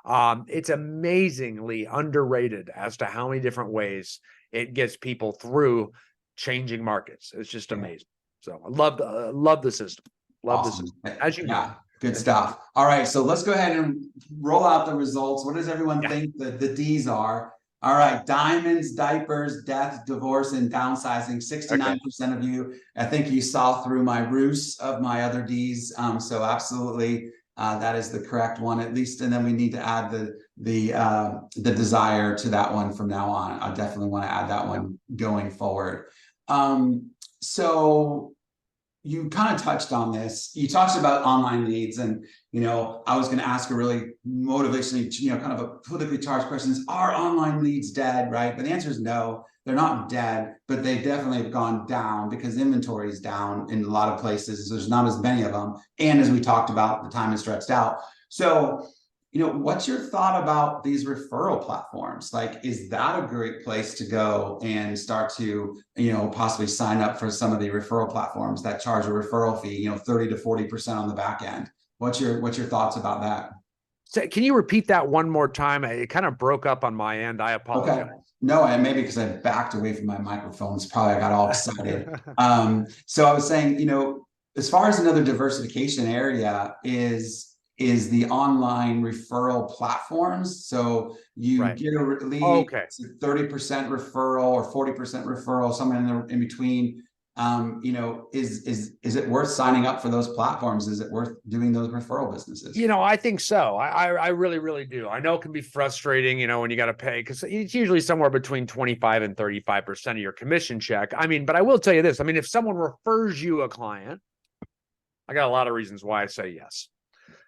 It's amazingly underrated as to how many different ways it gets people through changing markets. It's just amazing. So I love the system. Love the system. As you know. Good stuff. All right, so let's go ahead and roll out the results. What does everyone think the D's are? All right, diamonds, diapers, death, divorce, and downsizing. 69% of you. I think you saw through my ruse of my other D's. So absolutely, that is the correct one, at least. And then we need to add the desire to that one from now on. I definitely want to add that one going forward. So you kind of touched on this. You talked about online leads, and I was going to ask a really motivationally, kind of a politically charged question: are online leads dead? Right? But the answer is no. They're not dead, but they definitely have gone down because inventory is down in a lot of places. There's not as many of them, and as we talked about, the time is stretched out. So, what's your thought about these referral platforms? Like, is that a great place to go and start to, possibly sign up for some of the referral platforms that charge a referral fee, 30 to 40% on the back end? What's your thoughts about that? So can you repeat that one more time? It kind of broke up on my end. I apologize. Okay. No, and maybe because I backed away from my microphones, probably I got all excited. So I was saying, as far as another diversification area is the online referral platforms. So you get a lead, 30% referral or 40% referral, somewhere in between. Is it worth signing up for those platforms? Is it worth doing those referral businesses? I think so. I really, really do. I know it can be frustrating, when you got to pay, because it's usually somewhere between 25 and 35% of your commission check. But I will tell you this. If someone refers you a client, I got a lot of reasons why I say yes.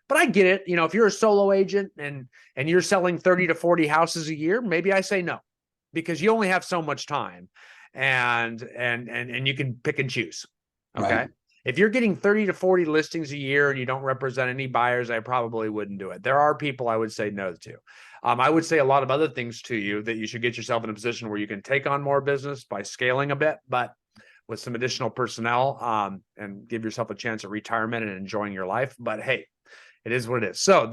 But I get it. If you're a solo agent and you're selling 30 to 40 houses a year, maybe I say no, because you only have so much time, and you can pick and choose. Okay. Right. If you're getting 30 to 40 listings a year and you don't represent any buyers, I probably wouldn't do it. There are people I would say no to. I would say a lot of other things to you, that you should get yourself in a position where you can take on more business by scaling a bit, but with some additional personnel, and give yourself a chance at retirement and enjoying your life. But hey, it is what it is. So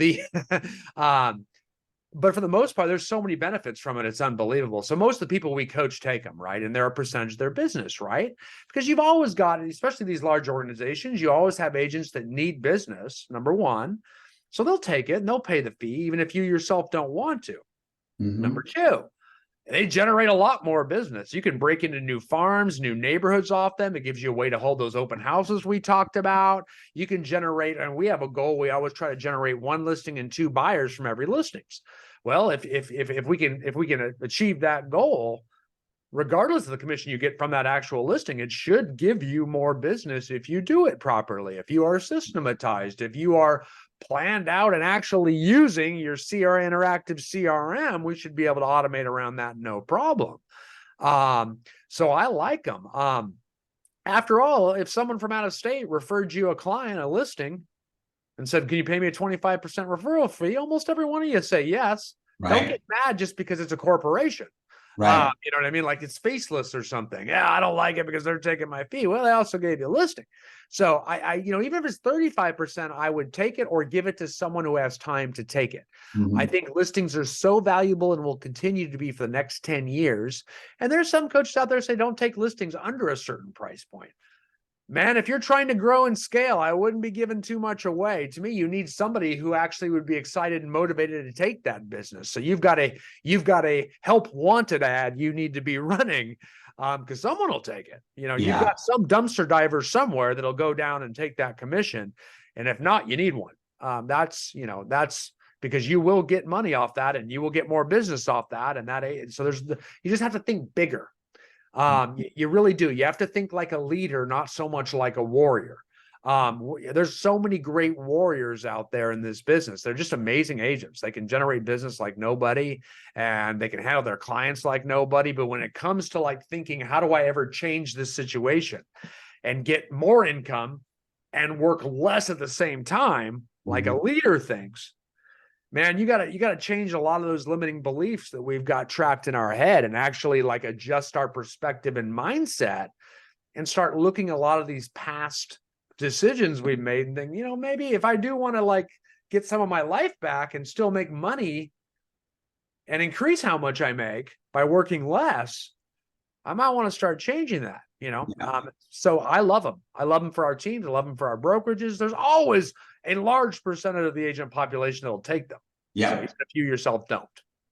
but for the most part, there's so many benefits from it. It's unbelievable. So most of the people we coach take them, right? And they're a percentage of their business, right? Because you've always got, especially these large organizations, you always have agents that need business, number one. So they'll take it and they'll pay the fee, even if you yourself don't want to. Number two, they generate a lot more business. You can break into new farms, new neighborhoods off them. It gives you a way to hold those open houses we talked about. You can generate, and we have a goal. We always try to generate 1 listing and 2 buyers from every listings. Well, if we can achieve that goal, regardless of the commission you get from that actual listing, it should give you more business if you do it properly, if you are systematized, if you are planned out and actually using your Sierra Interactive CRM. We should be able to automate around that, no problem. So I like them. After all, if someone from out of state referred you a client, a listing, and said, can you pay me a 25% referral fee? Almost every one of you say yes. Right. Don't get mad just because it's a corporation. Right. You know what I mean? Like it's faceless or something. Yeah, I don't like it because they're taking my fee. Well, they also gave you a listing. So I even if it's 35%, I would take it or give it to someone who has time to take it. I Mhm. think listings are so valuable and will continue to be for the next 10 years. And there's some coaches out there say don't take listings under a certain price point. Man, if you're trying to grow and scale, I wouldn't be giving too much away. To me, you need somebody who actually would be excited and motivated to take that business. So you've got a help wanted ad you need to be running, because someone will take it. You know, you've Yeah. got some dumpster diver somewhere that'll go down and take that commission. And if not, you need one. That's because you will get money off that and you will get more business off that. And so you just have to think bigger. You really do. You have to think like a leader, not so much like a warrior. There's so many great warriors out there in this business. They're just amazing agents. They can generate business like nobody and they can handle their clients like nobody. But when it comes to like thinking, how do I ever change this situation and get more income and work less at the same time, like a leader thinks, man, you gotta change a lot of those limiting beliefs that we've got trapped in our head and actually like adjust our perspective and mindset and start looking at a lot of these past decisions we've made and think, maybe if I do want to like get some of my life back and still make money and increase how much I make by working less, I might want to start changing that, Yeah. So I love them. I love them for our teams. I love them for our brokerages. There's always a large percentage of the agent population that will take them. Yeah. So even if you yourself don't.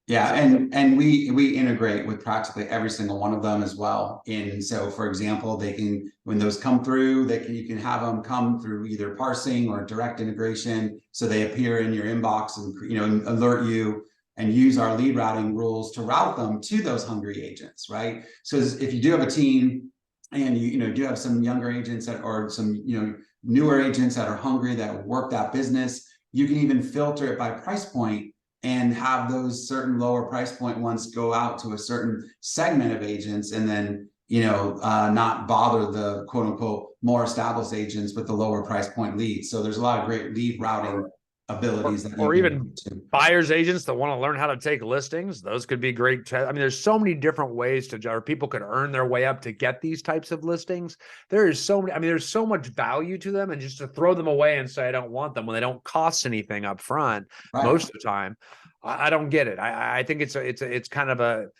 Yeah, and we integrate with practically every single one of them as well. And so, for example, they can, when those come through, you can have them come through either parsing or direct integration, so they appear in your inbox and alert you and use our lead routing rules to route them to those hungry agents, right? So if you do have a team and you do have some younger agents or some newer agents that are hungry that work that business, you can even filter it by price point and have those certain lower price point ones go out to a certain segment of agents, and then not bother the quote unquote more established agents with the lower price point leads. So there's a lot of great lead routing abilities or even buyers agents that want to learn how to take listings. Those could be great. I mean, there's so many different ways or people could earn their way up to get these types of listings. There's so much value to them, and just to throw them away and say I don't want them when they don't cost anything up front, right, most of the time, I don't get it. I think it's kind of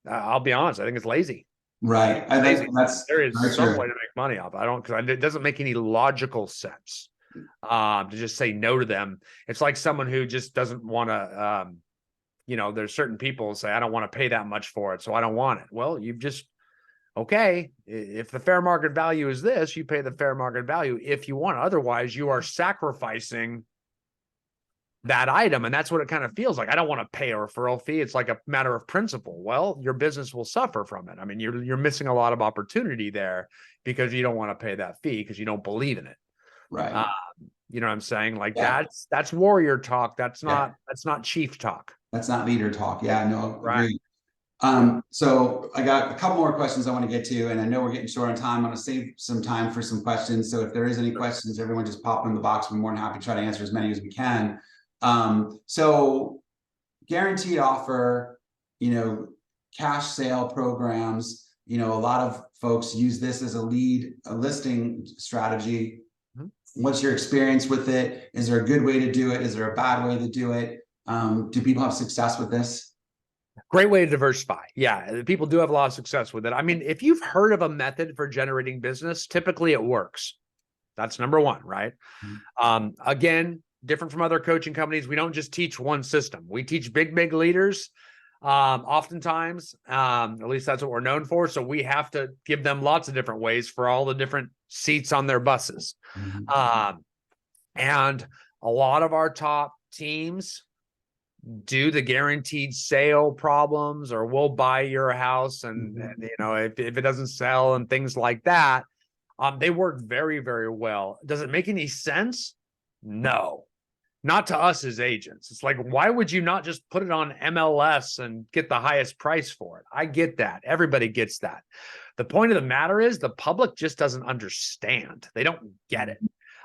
I'll be honest, I think it's lazy. Right. I think there is some way to make money off. Because it doesn't make any logical sense to just say no to them. It's like someone who just doesn't want to, there's certain people say, I don't want to pay that much for it, so I don't want it. Well, okay, if the fair market value is this, you pay the fair market value if you want. Otherwise, you are sacrificing that item. And that's what it kind of feels like. I don't want to pay a referral fee. It's like a matter of principle. Well, your business will suffer from it. I mean, you're missing a lot of opportunity there because you don't want to pay that fee because you don't believe in it. Right. You know what I'm saying? Like that's warrior talk. That's not chief talk. That's not leader talk. Yeah, no, right. Agreed. So I got a couple more questions I want to get to, and I know we're getting short on time. I'm going to save some time for some questions. So if there is any questions, everyone just pop them in the box. We're more than happy to try to answer as many as we can. So guaranteed offer, cash sale programs, a lot of folks use this as a listing strategy. What's your experience with it? Is there a good way to do it? Is there a bad way to do it? Do people have success with this? Great way to diversify. Yeah, people do have a lot of success with it. I mean, if you've heard of a method for generating business, typically it works. That's number one, right? Again, different from other coaching companies, we don't just teach one system. We teach big leaders, oftentimes, at least that's what we're known for. So we have to give them lots of different ways for all the different seats on their buses. And a lot of our top teams do the guaranteed sale problems, or we'll buy your house. And, if it doesn't sell and things like that, they work very, very well. Does it make any sense? No, not to us as agents. It's like, why would you not just put it on MLS and get the highest price for it? I get that. Everybody gets that. The point of the matter is the public just doesn't understand. They don't get it.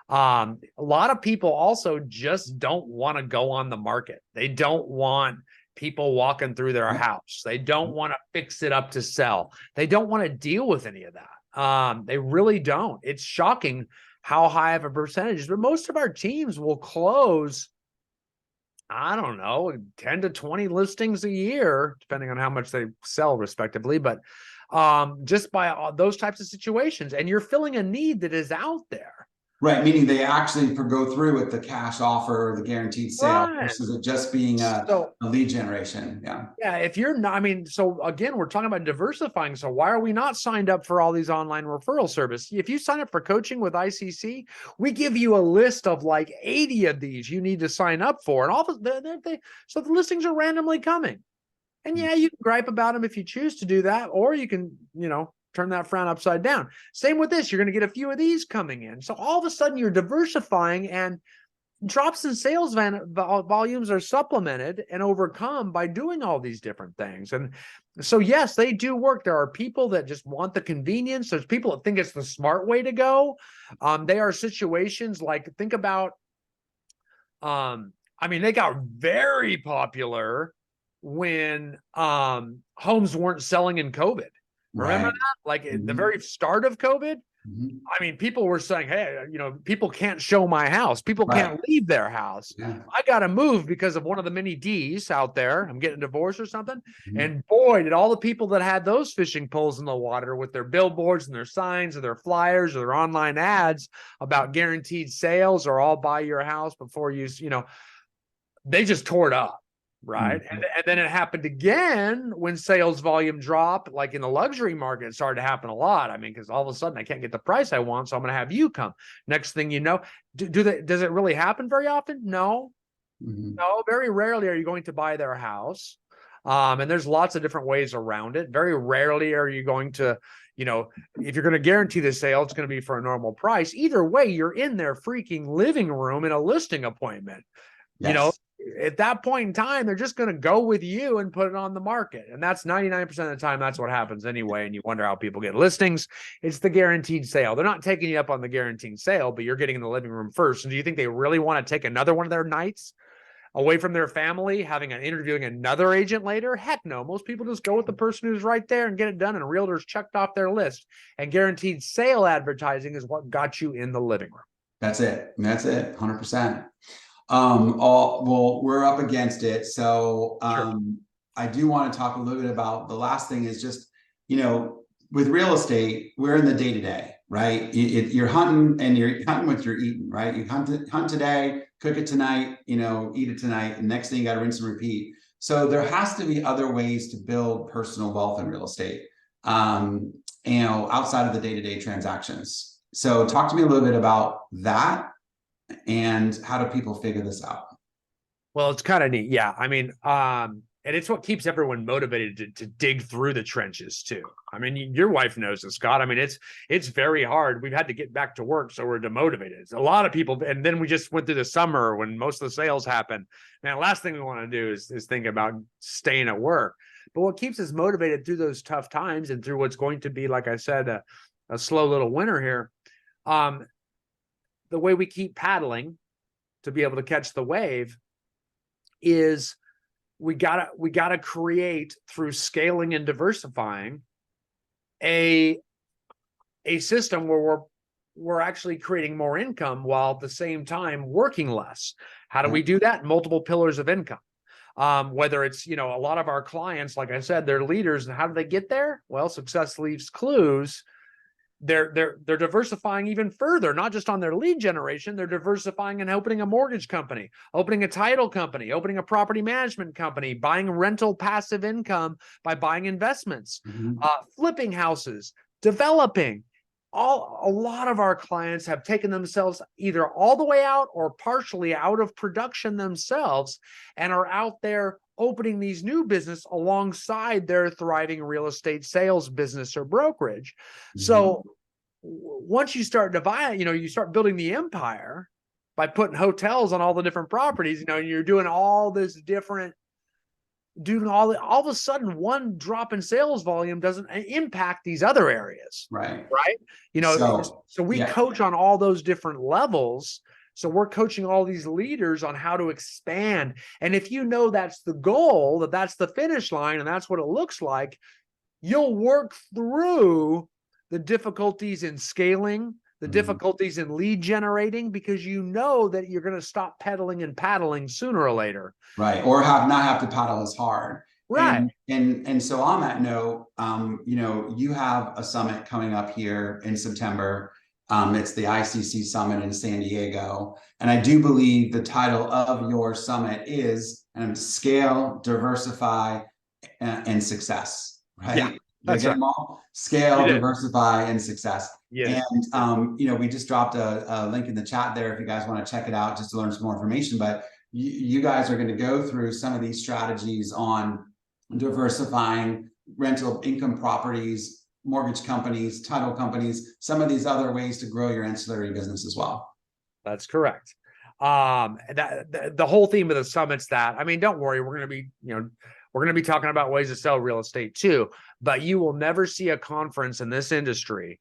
A lot of people also just don't want to go on the market. They don't want people walking through their house. They don't want to fix it up to sell. They don't want to deal with any of that. They really don't. It's shocking how high of a percentage, but most of our teams will close, I don't know, 10 to 20 listings a year, depending on how much they sell respectively. But just by those types of situations, and you're filling a need that is out there. Right, meaning they actually go through with the cash offer or the guaranteed sale versus it just being a lead generation. Yeah, if you're not, I mean, so again, we're talking about diversifying. So why are we not signed up for all these online referral service? If you sign up for coaching with ICC, we give you a list of like 80 of these you need to sign up for, and all so the listings are randomly coming. And yeah, you can gripe about them if you choose to do that, or you can, turn that frown upside down. Same with this. You're going to get a few of these coming in. So all of a sudden you're diversifying, and drops in sales volumes are supplemented and overcome by doing all these different things. And so, yes, they do work. There are people that just want the convenience. There's people that think it's the smart way to go. They are situations like, think about, they got very popular when homes weren't selling in COVID. Remember that? Like at the very start of COVID, people were saying, hey, people can't show my house. People can't leave their house. I got to move because of one of the many D's out there. I'm getting a divorce or something. And boy, did all the people that had those fishing poles in the water with their billboards and their signs or their flyers or their online ads about guaranteed sales or I'll buy your house before you, they just tore it up. Right. And then it happened again when sales volume dropped, like in the luxury market. It started to happen a lot. Because all of a sudden I can't get the price I want. So I'm going to have you come. Next thing you know, does it really happen very often? No, no, very rarely are you going to buy their house. And there's lots of different ways around it. Very rarely are you going to, if you're going to guarantee the sale, it's going to be for a normal price. Either way, you're in their freaking living room in a listing appointment. At that point in time, they're just going to go with you and put it on the market. And that's 99% of the time, that's what happens anyway. And you wonder how people get listings. It's the guaranteed sale. They're not taking you up on the guaranteed sale, but you're getting in the living room first. And do you think they really want to take another one of their nights away from their family, interviewing another agent later? Heck no. Most people just go with the person who's right there and get it done. And realtors checked off their list. And guaranteed sale advertising is what got you in the living room. That's it. 100%. Well, we're up against it. So I do want to talk a little bit about the last thing is just, with real estate, we're in the day-to-day, right? You're hunting and you're hunting what you're eating, right? You hunt today, cook it tonight, eat it tonight. And next thing you got to rinse and repeat. So there has to be other ways to build personal wealth in real estate, outside of the day-to-day transactions. So talk to me a little bit about that. And how do people figure this out? Well, it's kind of neat. Yeah. And it's what keeps everyone motivated to dig through the trenches too. Your wife knows this, Scott. It's very hard. We've had to get back to work, so we're demotivated. A lot of people, and then we just went through the summer when most of the sales happen. Man, last thing we want to do is think about staying at work. But what keeps us motivated through those tough times and through what's going to be, like I said, a slow little winter here, the way we keep paddling to be able to catch the wave is we gotta create, through scaling and diversifying, a system where we're actually creating more income while at the same time working less. How do we do that? Multiple pillars of income. Whether it's, a lot of our clients, like I said, they're leaders, and how do they get there? Well, success leaves clues. They're diversifying even further, not just on their lead generation. They're diversifying and opening a mortgage company, opening a title company, opening a property management company, buying rental passive income by buying investments, flipping houses, developing. A lot of our clients have taken themselves either all the way out or partially out of production themselves and are out there opening these new business alongside their thriving real estate sales business or brokerage. So once you start dividing, you start building the empire by putting hotels on all the different properties, and you're doing all this different, all of a sudden one drop in sales volume doesn't impact these other areas. Right. So we coach on all those different levels So we're coaching all these leaders on how to expand. And if you know that's the goal, that's the finish line, and that's what it looks like, you'll work through the difficulties in scaling, the difficulties in lead generating, because you know that you're going to stop pedaling and paddling sooner or later. Right. Or not have to paddle as hard. Right. And so on that note, you have a summit coming up here in September. It's the ICC Summit in San Diego. And I do believe the title of your summit is Scale, Diversify, and Success, right? Yeah, that's right. Scale, diversify, and success. Yeah. And, we just dropped a link in the chat there if you guys want to check it out just to learn some more information. But you guys are going to go through some of these strategies on diversifying rental income properties, mortgage companies, title companies, some of these other ways to grow your ancillary business as well. That's correct. The whole theme of the summit's that, I mean, don't worry, we're going to be talking about ways to sell real estate too, but you will never see a conference in this industry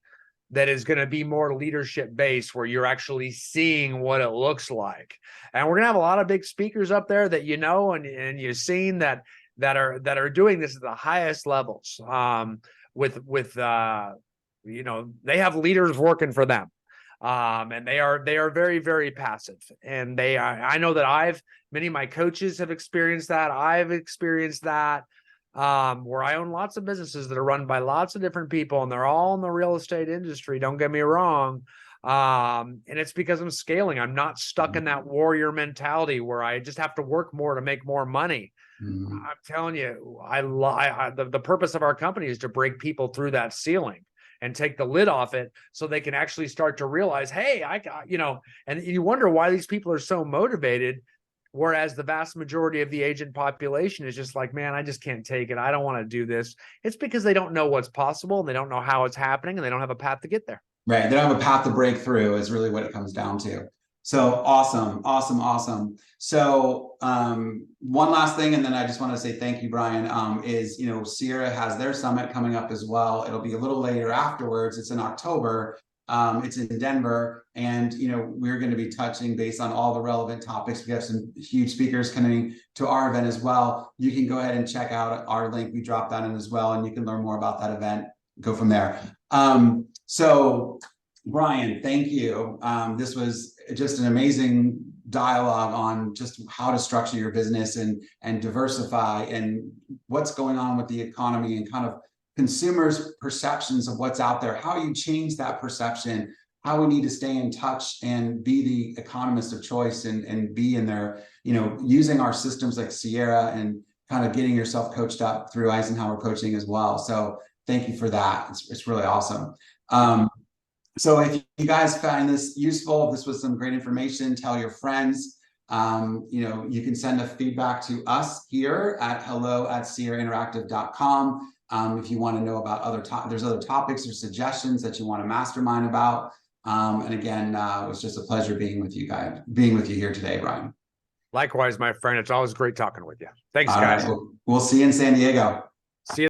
that is going to be more leadership based, where you're actually seeing what it looks like. And we're going to have a lot of big speakers up there that and you've seen that are doing this at the highest levels. They have leaders working for them. And they are very, very passive. And I know that many of my coaches have experienced that. I've experienced that, where I own lots of businesses that are run by lots of different people, and they're all in the real estate industry. Don't get me wrong. And it's because I'm scaling. I'm not stuck in that warrior mentality where I just have to work more to make more money. I'm telling you, the purpose of our company is to break people through that ceiling and take the lid off it so they can actually start to realize, hey, and you wonder why these people are so motivated, whereas the vast majority of the agent population is just like, man, I just can't take it. I don't want to do this. It's because they don't know what's possible, and they don't know how it's happening, and they don't have a path to get there. Right. They don't have a path to break through is really what it comes down to. So awesome. So one last thing, and then I just want to say thank you, Brian, is, Sierra has their summit coming up as well. It'll be a little later afterwards. It's in October. It's in Denver. And, we're going to be touching base on all the relevant topics. We have some huge speakers coming to our event as well. You can go ahead and check out our link. We dropped that in as well, and you can learn more about that event. Go from there. So Brian, thank you. This was just an amazing dialogue on just how to structure your business and diversify, and what's going on with the economy, and kind of consumers' perceptions of what's out there, how you change that perception, how we need to stay in touch and be the economist of choice, and be in there, using our systems like Sierra, and kind of getting yourself coached up through Icenhower coaching as well. So thank you for that. It's really awesome. So if you guys find this useful, if this was some great information, tell your friends. You can send a feedback to us here at hello@sierrainteractive.com. If you want to know about there's other topics or suggestions that you want to mastermind about. And again, it was just a pleasure being with you here today, Brian. Likewise, my friend. It's always great talking with you. Thanks, guys. Right. We'll see you in San Diego. See you.